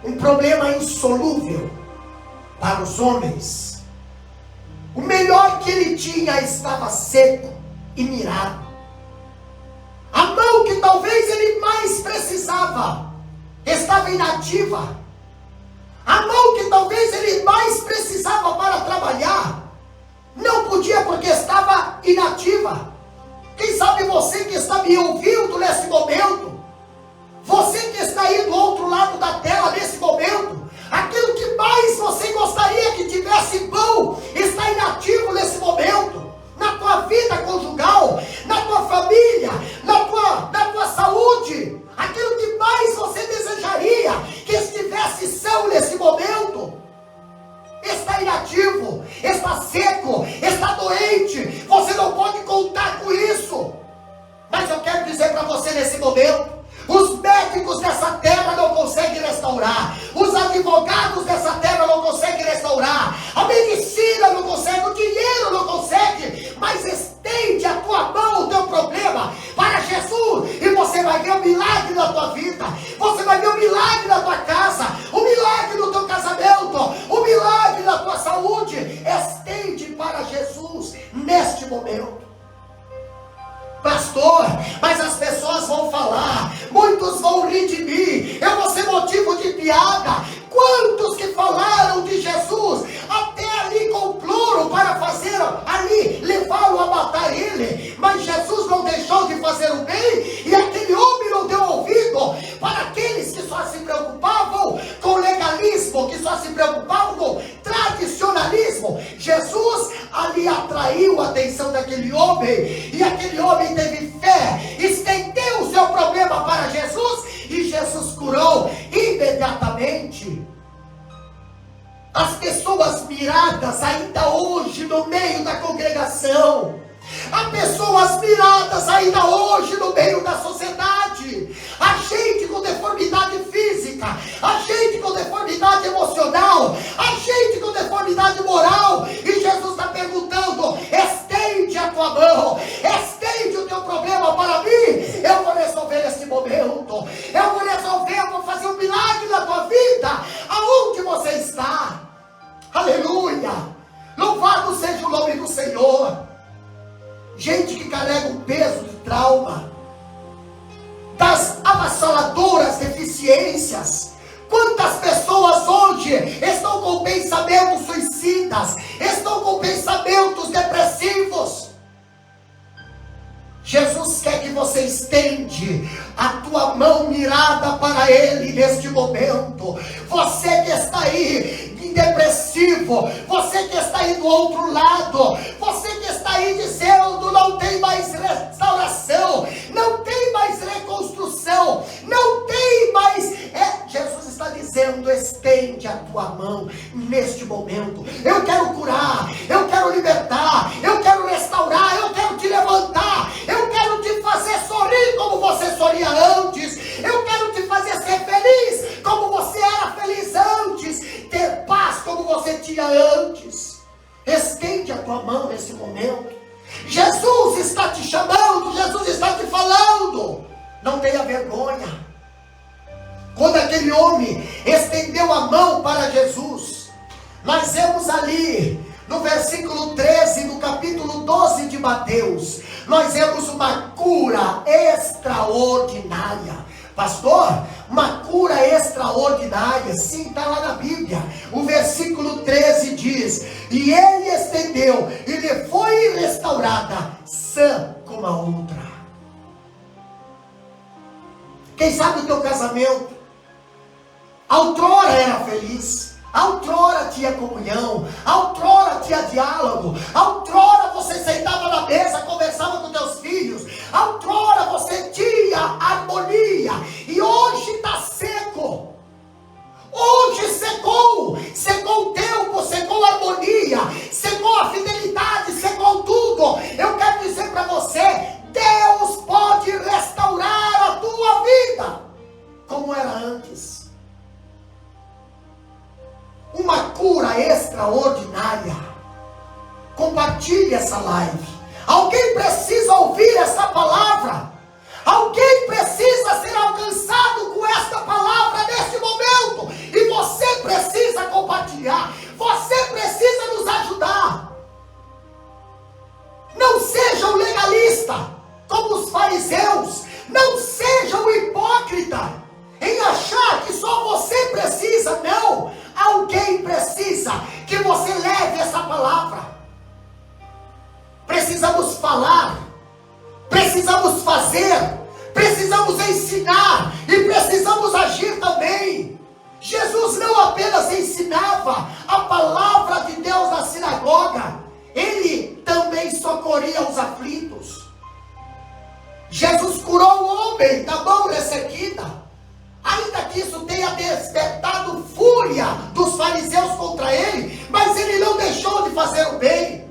um problema insolúvel para os homens. O melhor que ele tinha estava seco e mirado. A mão que talvez ele mais precisava estava inativa. A mão que talvez ele mais precisava para trabalhar não podia, porque estava inativa. Quem sabe você que está me ouvindo nesse momento, você que está aí do outro lado da tela nesse momento, aquilo que mais você gostaria que tivesse bom está inativo nesse momento, na tua vida conjugal, na tua família, na tua saúde. Aquilo que mais você desejaria que estivesse são nesse momento está inativo, está seco, está doente. Você não pode contar com isso. Mas eu quero dizer para você nesse momento, os médicos dessa terra não conseguem restaurar, os advogados dessa terra não conseguem restaurar, a medicina não consegue, o dinheiro não consegue, mas estende a tua mão, o teu problema para Jesus, e você vai ver o milagre na tua vida, você vai ver o milagre na tua casa, o milagre no teu casamento, o milagre na tua saúde. Estende para Jesus neste momento. Pastor, mas as pessoas vão falar, aquele homem, e aquele homem teve fé, estendeu o seu problema para Jesus, e Jesus curou imediatamente. As pessoas miradas ainda hoje no meio da congregação, há pessoas miradas ainda hoje no meio da sociedade, há gente com deformidade física, há gente com deformidade emocional, há gente com deformidade moral, e Jesus está perguntando: estende a tua mão, estende o teu problema para mim, eu vou resolver esse momento, eu vou resolver, eu vou fazer um milagre na tua vida, aonde você está. Aleluia, louvado seja o nome do Senhor. Gente que carrega um peso de trauma, das avassaladoras deficiências. Quantas pessoas hoje estão com pensamentos suicidas, estão com pensamentos depressivos? Jesus quer que você estende a tua mão mirada para Ele neste momento. Você que está aí depressivo, você que está aí do outro lado, você que está aí dizendo: não tem mais restauração, não tem mais reconstrução, não tem mais... Jesus está dizendo: estende a tua mão neste momento. Eu quero curar, eu quero libertar, eu quero restaurar, eu quero te levantar, eu quero te fazer sorrir como você sorria antes, eu quero te fazer ser feliz como você era feliz antes, ter paz como você tinha antes. Estende a tua mão nesse momento. Jesus está te chamando, Jesus está te falando. Não tenha vergonha. Quando aquele homem estendeu a mão para Jesus, nós vemos ali no versículo 13 do capítulo 12 de Mateus, nós vemos uma cura extraordinária. Pastor, uma cura extraordinária, sim, está lá na Bíblia. O versículo 13 diz: e ele estendeu, e lhe foi restaurada, sã como a outra. Quem sabe o teu casamento, outrora era feliz, outrora tinha comunhão, outrora tinha diálogo, outrora você sentava na mesa, conversava com teus filhos, outrora você tinha harmonia, e hoje está seco. Hoje secou o tempo, secou a harmonia, secou a fidelidade, secou tudo. Eu quero dizer para você: Deus pode restaurar a tua vida como era antes. Uma cura extraordinária. Compartilhe essa live. Alguém precisa ouvir essa palavra. Alguém precisa ser alcançado com esta palavra neste momento. E você precisa compartilhar. Você precisa nos ajudar. Não seja um legalista como os fariseus. Não seja um hipócrita em achar que só você precisa. Não. Alguém precisa que você leve essa palavra. Precisamos falar, precisamos fazer, precisamos ensinar e precisamos agir também. Jesus não apenas ensinava a palavra de Deus na sinagoga, ele também socorria os aflitos. Jesus curou o homem da mão ressequida, ainda que isso tenha despertado fúria dos fariseus contra ele, mas ele não deixou de fazer o bem.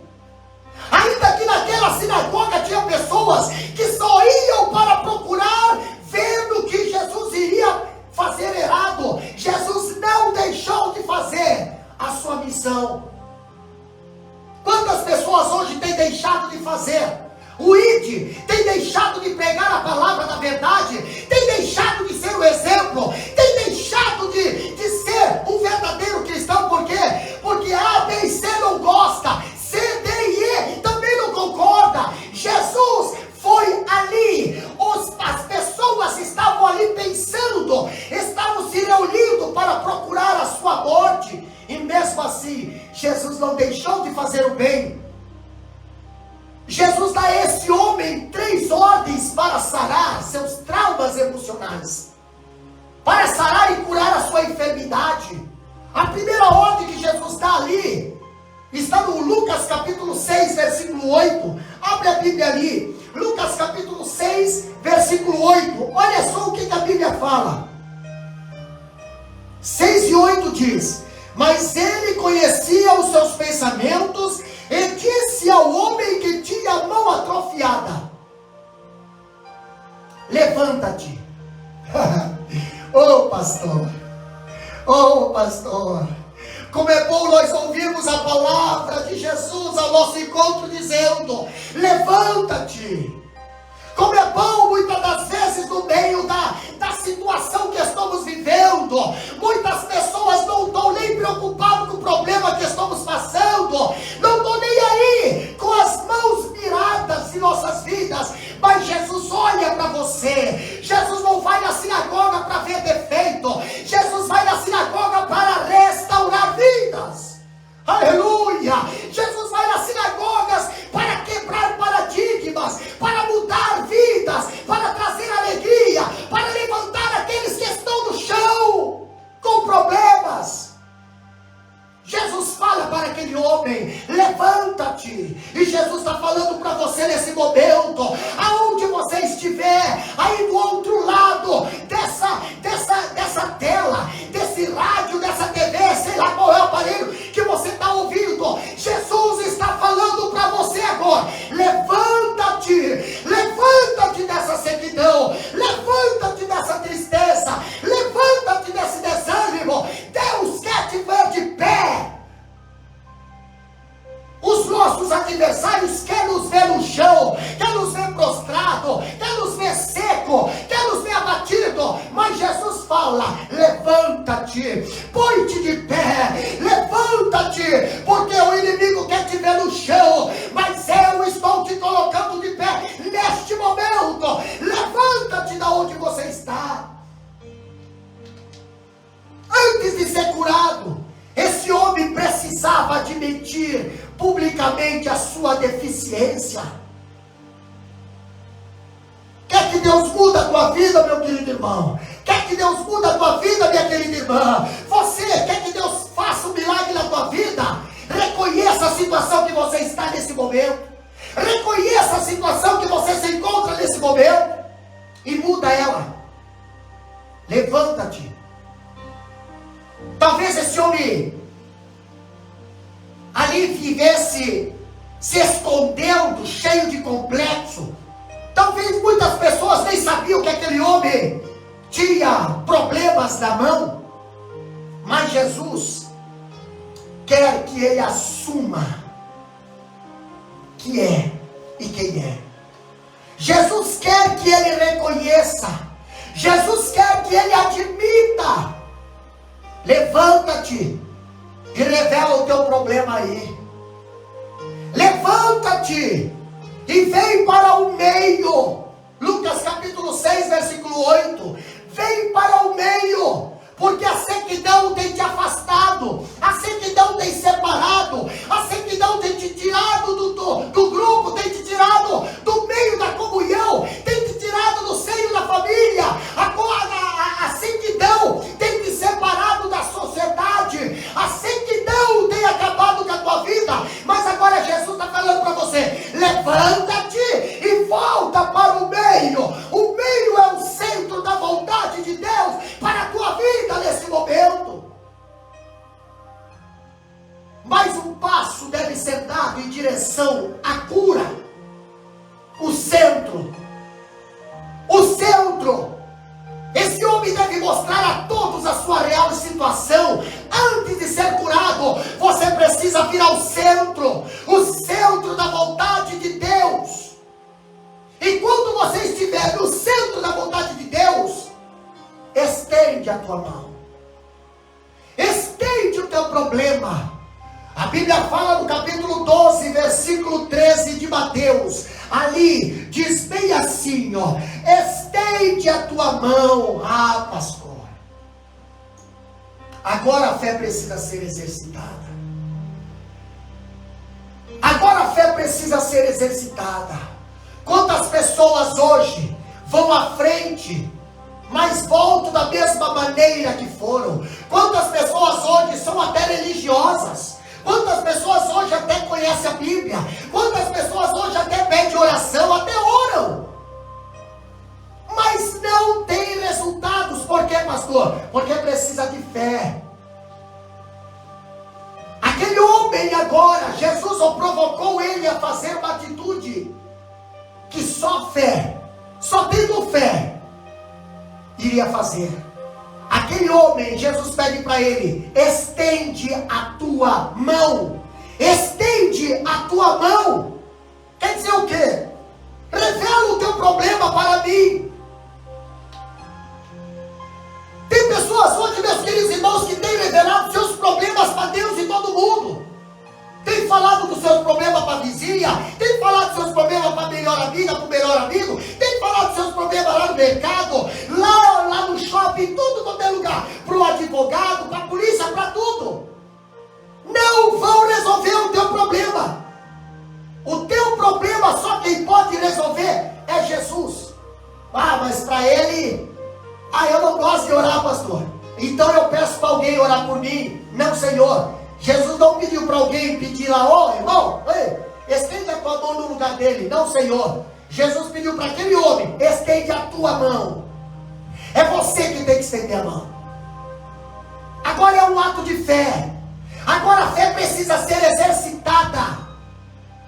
Ainda que naquela sinagoga tinha pessoas que só iam para procurar, vendo que Jesus iria fazer errado, Jesus não deixou de fazer a sua missão. Quantas pessoas hoje têm deixado de fazer o ID, tem deixado de pregar a palavra da verdade, tem deixado de ser o exemplo, tem deixado de ser um verdadeiro cristão? Por quê? Porque A, B e C não gosta, C, D e E também não concorda. Jesus foi ali, as pessoas estavam ali pensando, estavam se reunindo para procurar a sua morte, e mesmo assim Jesus não deixou de fazer o bem. Jesus dá a esse homem 3 ordens para sarar seus traumas emocionais, para sarar e curar a sua enfermidade. A primeira ordem que Jesus dá ali Está no Lucas capítulo 6, versículo 8. Abre a Bíblia ali. Lucas capítulo 6, versículo 8. Olha só o que a Bíblia fala. 6 e 8 diz: mas ele conhecia os seus pensamentos e disse ao homem que tinha a mão atrofiada: levanta-te. Oh pastor, oh pastor, como é bom nós ouvirmos a palavra de Jesus ao nosso encontro dizendo: levanta-te. Como é bom, muitas das vezes, no meio da situação que estamos vivendo, muitas pessoas não estão nem preocupadas com o problema que estamos passando, não estão nem aí com as mãos miradas em nossas vidas, mas Jesus olha para você. Jesus não vai na sinagoga para ver defeito, Jesus vai na sinagoga para restaurar vidas. Aleluia! Jesus vai nas sinagogas para quebrar paradigmas, para mudar vidas, para trazer alegria, para levantar aqueles que estão no chão com problemas. Jesus fala para aquele homem: levanta-te. E Jesus está falando para você nesse momento, aonde você estiver, aí do outro lado dessa tela, desse rádio, dessa TV, sei lá qual é o aparelho que você está ouvindo. Jesus está falando para você agora: levanta-te, levanta-te dessa sequidão, levanta-te dessa tristeza, levanta-te desse desânimo. Deus quer te ver de pé. Os nossos adversários querem nos ver no chão, querem nos ver prostrado, querem nos ver seco, querem nos ver abatido, mas Jesus fala: levanta-te, põe-te de pé, levanta-te, porque o inimigo quer te ver no chão, mas eu estou te colocando de pé neste momento. Levanta-te da onde você está. Antes de ser curado, esse homem precisava admitir publicamente a sua deficiência. Quer que Deus mude a tua vida, meu querido irmão? Quer que Deus mude a tua vida, minha querida irmã? Você quer que Deus faça um milagre na tua vida? Reconheça a situação que você está nesse momento. Reconheça a situação que você se encontra nesse momento e muda ela. Levanta-te. Talvez esse homem ali vivesse se escondendo, cheio de complexo. Talvez muitas pessoas nem sabiam que aquele homem tinha problemas na mão. Mas Jesus quer que ele assuma que é e quem é. Jesus quer que ele reconheça. Jesus quer que ele admita. Levanta-te e revela o teu problema aí. Levanta-te e vem para o meio. Lucas capítulo 6, versículo 8. Vem para o meio, porque a sequidão tem te afastado, a sequidão tem separado, a sequidão tem te tirado do grupo, tem te tirado do meio da comunhão, tem te tirado do seio da família. A sequidão tem te separado da sociedade, a sequidão tem acabado com a tua vida. Mas agora Jesus está falando para você: levanta-te e volta para o meio. O meio é o centro da vontade de Deus para a tua vida nesse momento. Mas um passo deve ser dado em direção à cura. O centro. Esse homem deve mostrar a todos a sua real situação. Antes de ser curado, você precisa vir ao centro. O centro da vontade de Deus. E quando você estiver no centro da vontade de Deus, estende a tua mão. Estende o teu problema. A Bíblia fala no capítulo 12, versículo 13 de Mateus. Ali diz bem assim, ó: estende a tua mão. Ah, pastor, agora a fé precisa ser exercitada. Agora a fé precisa ser exercitada. Quantas pessoas hoje vão à frente, mas voltam da mesma maneira que foram? Quantas pessoas hoje são até religiosas? Quantas pessoas hoje conhece a Bíblia. Quantas pessoas hoje até pedem oração, até oram, mas não tem resultados. Por quê, pastor? Porque precisa de fé. Aquele homem agora, Jesus provocou ele a fazer uma atitude que só fé, só tendo fé, iria fazer. Aquele homem, Jesus pede para ele: estende a tua mão. Estende a tua mão. Quer dizer o quê? Revela o teu problema para mim. Tem pessoas hoje, meus queridos irmãos, que têm revelado seus problemas para Deus e todo mundo. Tem falado dos seus problemas para a vizinha, tem falado dos seus problemas para a melhor amiga, para o melhor amigo, tem falado dos seus problemas lá no mercado, lá no shopping, tudo quanto é lugar, para o advogado, para a polícia, para tudo. Não vão resolver o teu problema. O teu problema só quem pode resolver é Jesus. Ah, mas para ele, eu não gosto de orar, pastor, então eu peço para alguém orar por mim. Não, Senhor, Jesus não pediu para alguém pedir lá: irmão, estende a tua mão no lugar dele. Não, Senhor, Jesus pediu para aquele homem: estende a tua mão. É você que tem que estender a mão. Agora é um ato de fé. Agora a fé precisa ser exercitada.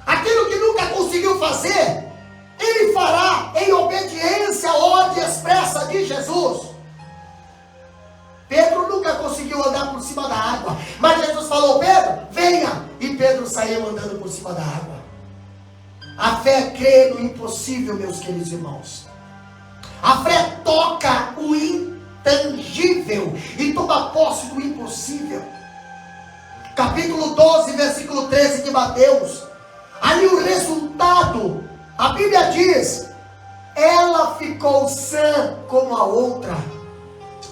Aquilo que nunca conseguiu fazer, ele fará em obediência à ordem expressa de Jesus. Pedro nunca conseguiu andar por cima da água, mas Jesus falou: Pedro, venha, e Pedro saiu andando por cima da água. A fé crê no impossível, meus queridos irmãos. A fé toca o intangível e toma posse do impossível. Capítulo 12, versículo 13 de Mateus. Ali o resultado, a Bíblia diz: ela ficou sã como a outra.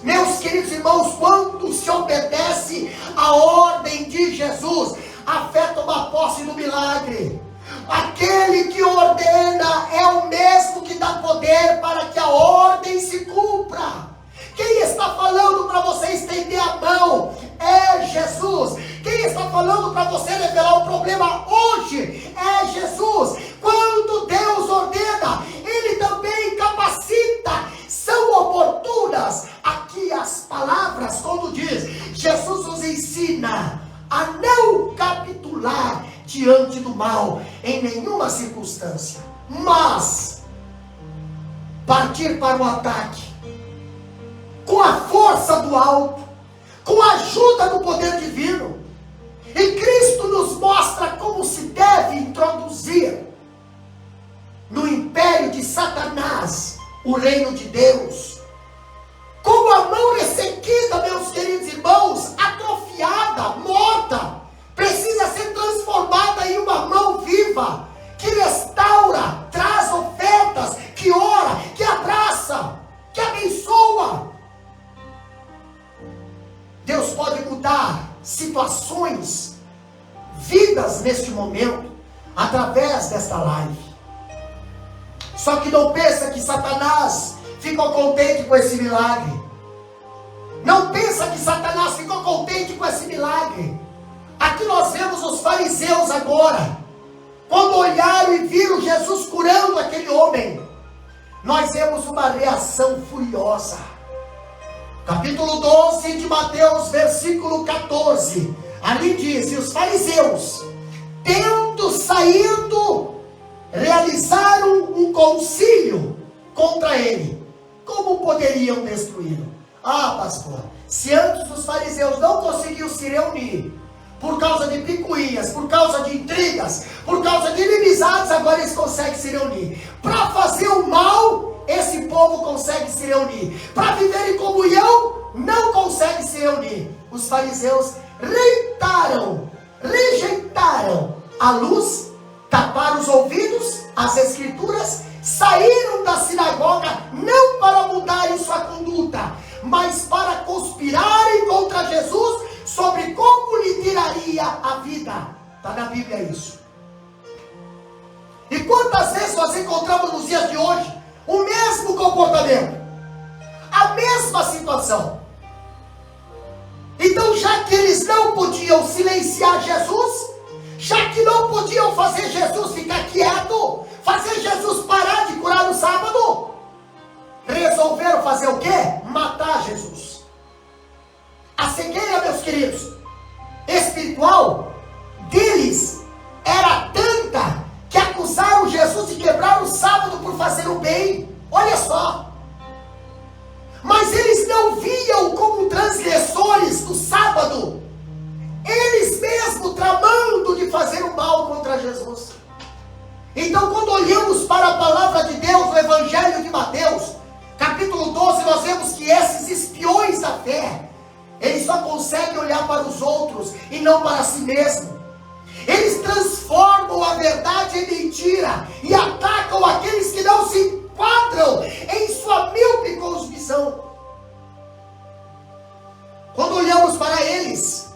Meus queridos irmãos, quando se obedece à ordem de Jesus, a fé toma posse do milagre. Aquele que ordena é o mesmo que dá poder para que a ordem se cumpra. Quem está falando para você estender a mão é Jesus. Quem está falando para você revelar o problema hoje é Jesus. Quando Deus ordena, Ele também capacita. São oportunas aqui as palavras, quando diz: Jesus nos ensina a não capitular diante do mal em nenhuma circunstância, mas partir para o ataque com a força do alto, com a ajuda do poder divino. E Cristo nos mostra como se deve introduzir no império de Satanás o reino de Deus. Como a mão ressequida, meus queridos irmãos, atrofiada, morta, precisa ser transformada em uma mão viva, que restaura, traz ofertas, que ora, que abraça, que abençoa. Deus pode mudar situações, vidas neste momento, através desta live. Só que não pensa que Satanás ficou contente com esse milagre. Não pensa que Satanás ficou contente com esse milagre. Aqui nós vemos os fariseus agora, quando olharam e viram Jesus curando aquele homem, nós vemos uma reação furiosa. Capítulo 12 de Mateus, versículo 14, ali diz: e os fariseus, tendo saído, realizaram um concílio contra ele. Como poderiam destruí-lo? Ah, pastor, se antes os fariseus não conseguiam se reunir, por causa de picuinhas, por causa de intrigas, por causa de inimizades, agora eles conseguem se reunir. Para fazer o mal, esse povo consegue se reunir. Para viver em comunhão, não consegue se reunir. Os fariseus rejeitaram a luz, taparam os ouvidos, as escrituras, saíram da sinagoga, não para mudarem sua conduta, mas para conspirarem contra Jesus, sobre como lhe tiraria a vida. Está na Bíblia isso. E quantas vezes nós encontramos nos dias de hoje o mesmo comportamento, a mesma situação? Então, já que eles não podiam silenciar Jesus, já que não podiam fazer Jesus ficar quieto, fazer Jesus parar de curar no sábado. Resolveram fazer o quê? Matar Jesus. A cegueira, meus queridos, espiritual deles era tanta que acusaram Jesus de quebrar o sábado por fazer o bem. Olha só. Mas eles não viam como transgressores do sábado, eles mesmos tramando de fazer o mal contra Jesus. Então, quando olhamos para a palavra de Deus, no Evangelho de Mateus, capítulo 12, nós vemos que esses espiões da fé, eles só conseguem olhar para os outros e não para si mesmo. Eles transformam a verdade em mentira e atacam aqueles que não se enquadram em sua míope cosmovisão. Quando olhamos para eles,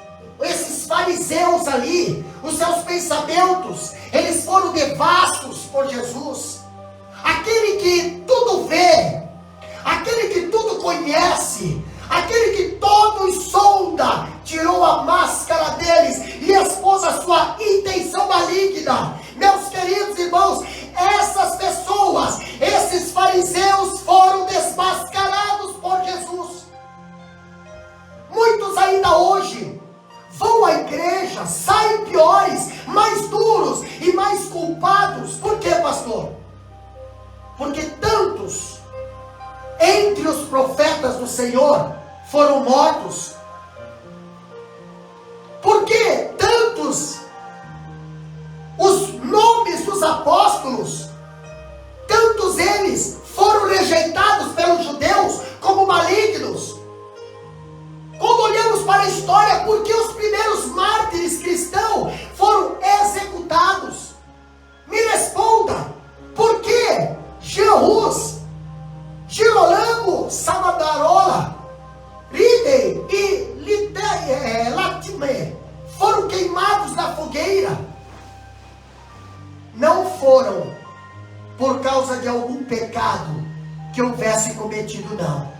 esses fariseus ali, os seus pensamentos, eles foram devassos por Jesus. Aquele que tudo vê, aquele que tudo conhece, aquele que todos sonda, tirou a máscara deles e expôs a sua intenção maligna. Meus queridos irmãos, essas pessoas, esses fariseus foram desmascarados por Jesus. Muitos ainda hoje vão à igreja, saem piores, mais duros e mais culpados. Por quê, pastor? Porque tantos entre os profetas do Senhor foram mortos. Porque tantos os nomes dos apóstolos, tantos eles foram rejeitados pelos judeus como malignos. Quando olhamos para a história, por que os primeiros mártires cristãos foram executados? Me responda, por que Jesus, Girolamo, Savonarola, Ridley e Latimer foram queimados na fogueira? Não foram por causa de algum pecado que houvesse cometido, não.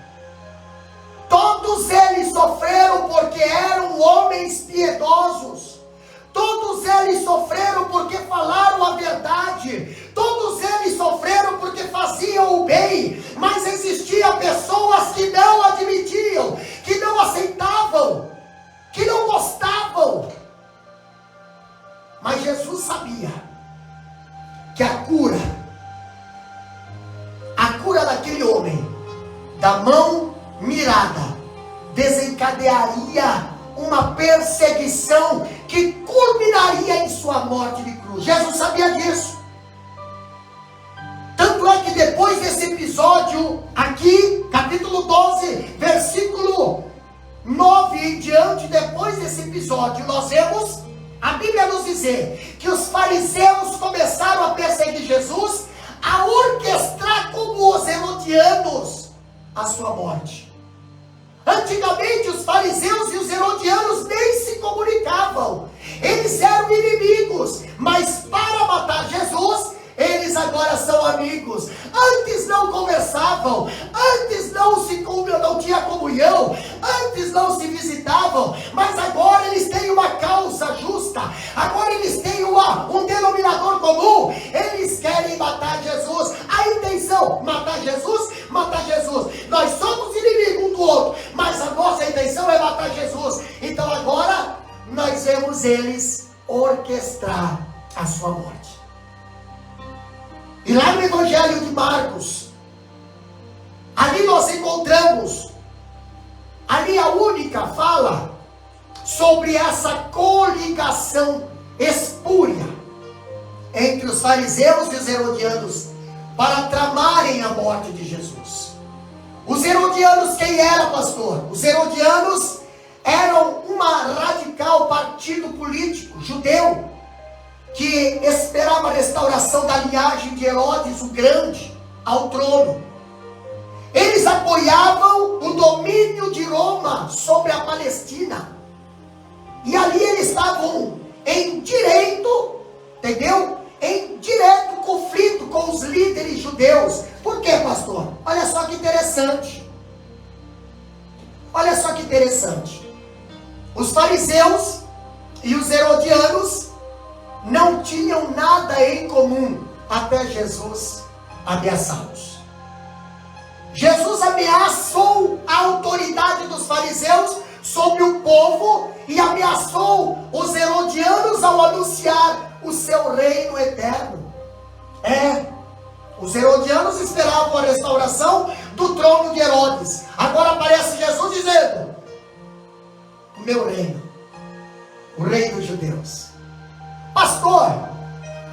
Todos eles sofreram porque eram homens piedosos. Todos eles sofreram porque falaram a verdade. Todos eles sofreram porque faziam o bem. Mas existiam pessoas que não admitiam, que não aceitavam, que não gostavam. Mas Jesus sabia que a cura daquele homem, da mão mirada, desencadearia uma perseguição que culminaria em sua morte de cruz. Jesus sabia disso. Tanto é que depois desse episódio aqui, capítulo 12, versículo 9 em diante, depois desse episódio, nós vemos a Bíblia nos dizer que os fariseus começaram a perseguir Jesus, a orquestrar como os herodianos a sua morte. Antigamente os fariseus e os herodianos nem se comunicavam, eles eram inimigos, mas para matar Jesus, eles agora são amigos. Antes não conversavam, antes não tinha comunhão, antes não se visitavam, mas agora eles têm uma causa justa, agora eles têm um denominador comum, eles querem matar Jesus. A intenção, matar Jesus. Nós somos inimigos um do outro, mas a nossa intenção é matar Jesus. Então agora nós vemos eles orquestrar a sua morte. E lá no Evangelho de Marcos, ali nós encontramos, ali a única fala sobre essa coligação espúria entre os fariseus e os herodianos para tramarem a morte de Jesus. Os herodianos, quem era, pastor? Os herodianos eram uma radical partido político judeu que esperava a restauração da linhagem de Herodes o Grande ao trono. Eles apoiavam o domínio de Roma sobre a Palestina. E ali eles estavam em direto, entendeu? Em direto conflito com os líderes judeus. Por quê, pastor? Olha só que interessante. Olha só que interessante. Os fariseus e os herodianos não tinham até Jesus ameaçá-los. Jesus ameaçou a autoridade dos fariseus sobre o povo e ameaçou os herodianos ao anunciar o seu reino eterno. Os herodianos esperavam a restauração do trono de Herodes. Agora aparece Jesus dizendo: o meu reino, o reino dos judeus. Pastor,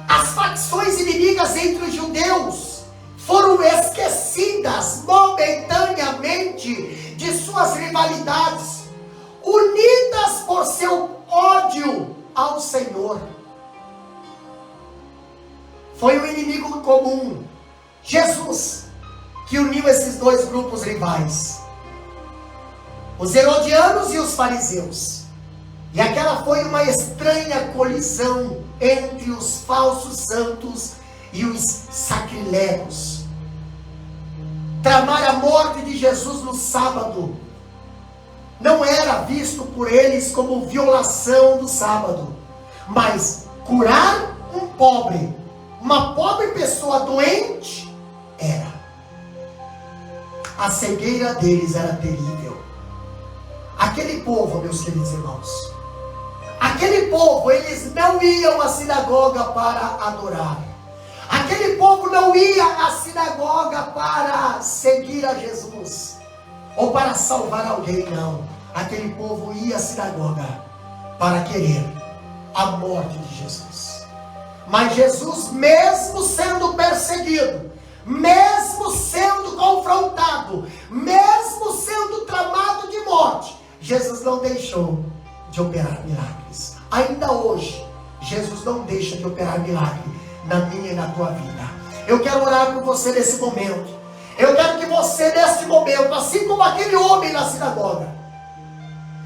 as facções inimigas entre os judeus foram esquecidas momentaneamente de suas rivalidades, unidas por seu ódio ao Senhor. Foi o inimigo comum, Jesus, que uniu esses dois grupos rivais, os herodianos e os fariseus. E aquela foi uma estranha colisão entre os falsos santos e os sacrilegos. Tramar a morte de Jesus no sábado não era visto por eles como violação do sábado, mas curar um pobre, uma pobre pessoa doente, era. A cegueira deles era terrível. Aquele povo, meus queridos irmãos, aquele povo, eles não iam à sinagoga para adorar. Aquele povo não ia à sinagoga para seguir a Jesus ou para salvar alguém, não. Aquele povo ia à sinagoga para querer a morte de Jesus. Mas Jesus, mesmo sendo perseguido, mesmo sendo confrontado, mesmo sendo tramado de morte, Jesus não deixou de operar milagres. Ainda hoje, Jesus não deixa de operar milagre na minha e na tua vida. Eu quero orar por você nesse momento. Eu quero que você, nesse momento, assim como aquele homem na sinagoga,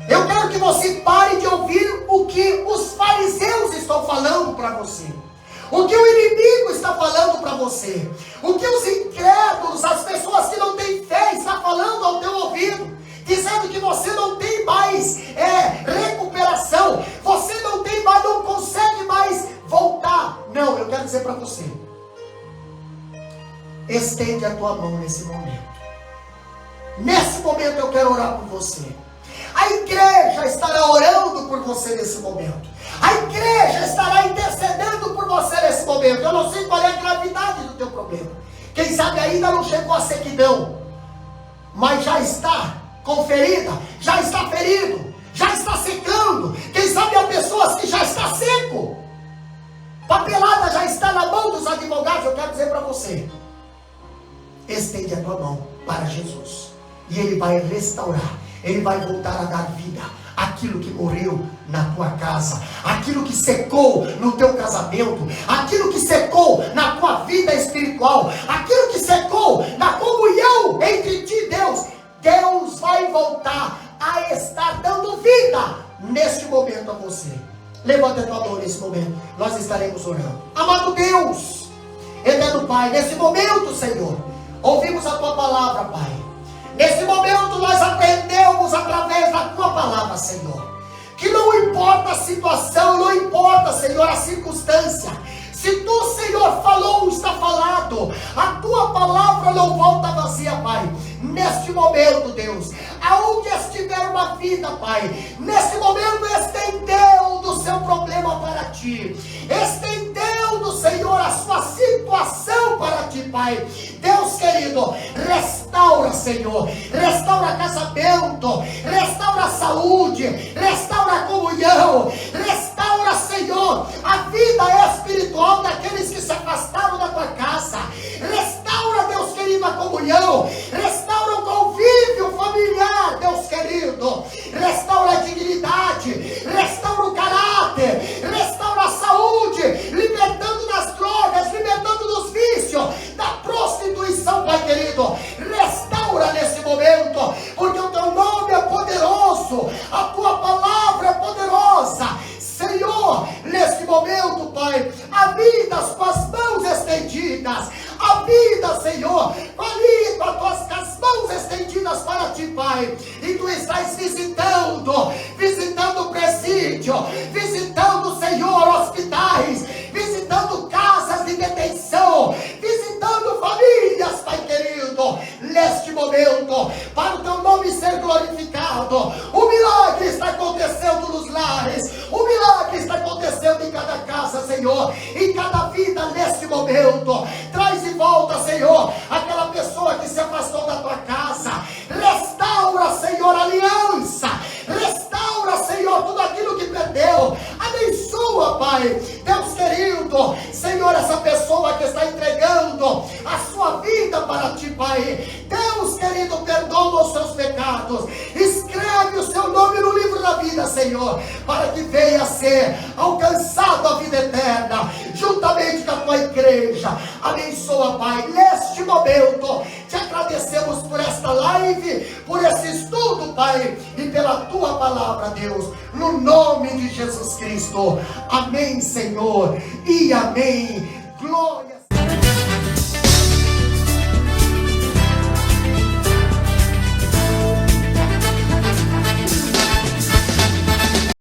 eu quero que você pare de ouvir o que os fariseus estão falando para você, o que o inimigo está falando para você, o que os incrédulos, as pessoas que não têm fé, estão falando ao teu ouvido, dizendo que você não tem mais recuperação, você não tem mais, não consegue mais voltar. Não, eu quero dizer para você, estende a tua mão nesse momento. Nesse momento eu quero orar por você. A igreja estará orando por você nesse momento. A igreja estará intercedendo por você nesse momento. Eu não sei qual é a gravidade do teu problema. Quem sabe ainda não chegou a sequidão, mas já está com ferida, já está ferido, já está secando. Quem sabe há pessoas que já está seco, papelada já está na mão dos advogados. Eu quero dizer para você, estende a tua mão para Jesus e Ele vai restaurar, Ele vai voltar a dar vida aquilo que morreu na tua casa, aquilo que secou no teu casamento, aquilo que secou na tua vida espiritual, aquilo que secou na comunhão entre ti e Deus. Deus vai voltar a estar dando vida neste momento a você. Levanta a tua mão nesse momento, nós estaremos orando. Amado Deus, eterno Pai, nesse momento, Senhor, ouvimos a tua palavra, Pai. Nesse momento nós aprendemos através da tua palavra, Senhor, que não importa a situação, não importa, Senhor, a circunstância. Se tu, Senhor, falou, está falado. A tua palavra não volta vazia, Pai. Neste momento, Deus, aonde estiver uma vida, Pai, nesse momento estendeu do seu problema para ti, estendeu do Senhor a sua situação para ti, Pai. Deus querido, restaura, Senhor, restaura casamento, restaura a saúde, restaura a comunhão, restaura, Senhor, a vida espiritual daqueles que se afastaram da tua casa. Restaura, Deus querido, a comunhão, restaura o convívio familiar, Deus querido, restaura a dignidade, restaura o caráter, restaura a saúde, libertando das drogas, libertando dos vícios, da prostituição, Pai querido. Restaura nesse momento, porque o teu nome é poderoso, a tua palavra é poderosa. Senhor, neste momento, Pai, a vida com as mãos estendidas, a vida, Senhor, ali com as mãos estendidas para ti, Pai, e tu estás visitando o presídio, visitando, Senhor, hospitais, visitando casas de detenção, Senhor, em cada vida nesse momento. Traz de volta, Senhor, aquela pessoa que se afastou da tua casa. Restaura, Senhor, a aliança. Restaura, Senhor, tudo aquilo que perdeu. Abençoa, Pai. Deus querido, Senhor, essa pessoa que está entregando a sua vida para Ti, Pai. Deus querido, perdoa os seus pecados. Escreve o seu nome no livro da vida, Senhor, para que venha a ser alcançado a vida eterna, juntamente com a Tua igreja. Abençoa, Pai, neste momento. Te agradecemos por esta live, por esse estudo, Pai, e pela Tua palavra, Deus, no nome de Jesus Cristo. Amém, Senhor, e amém. Glória.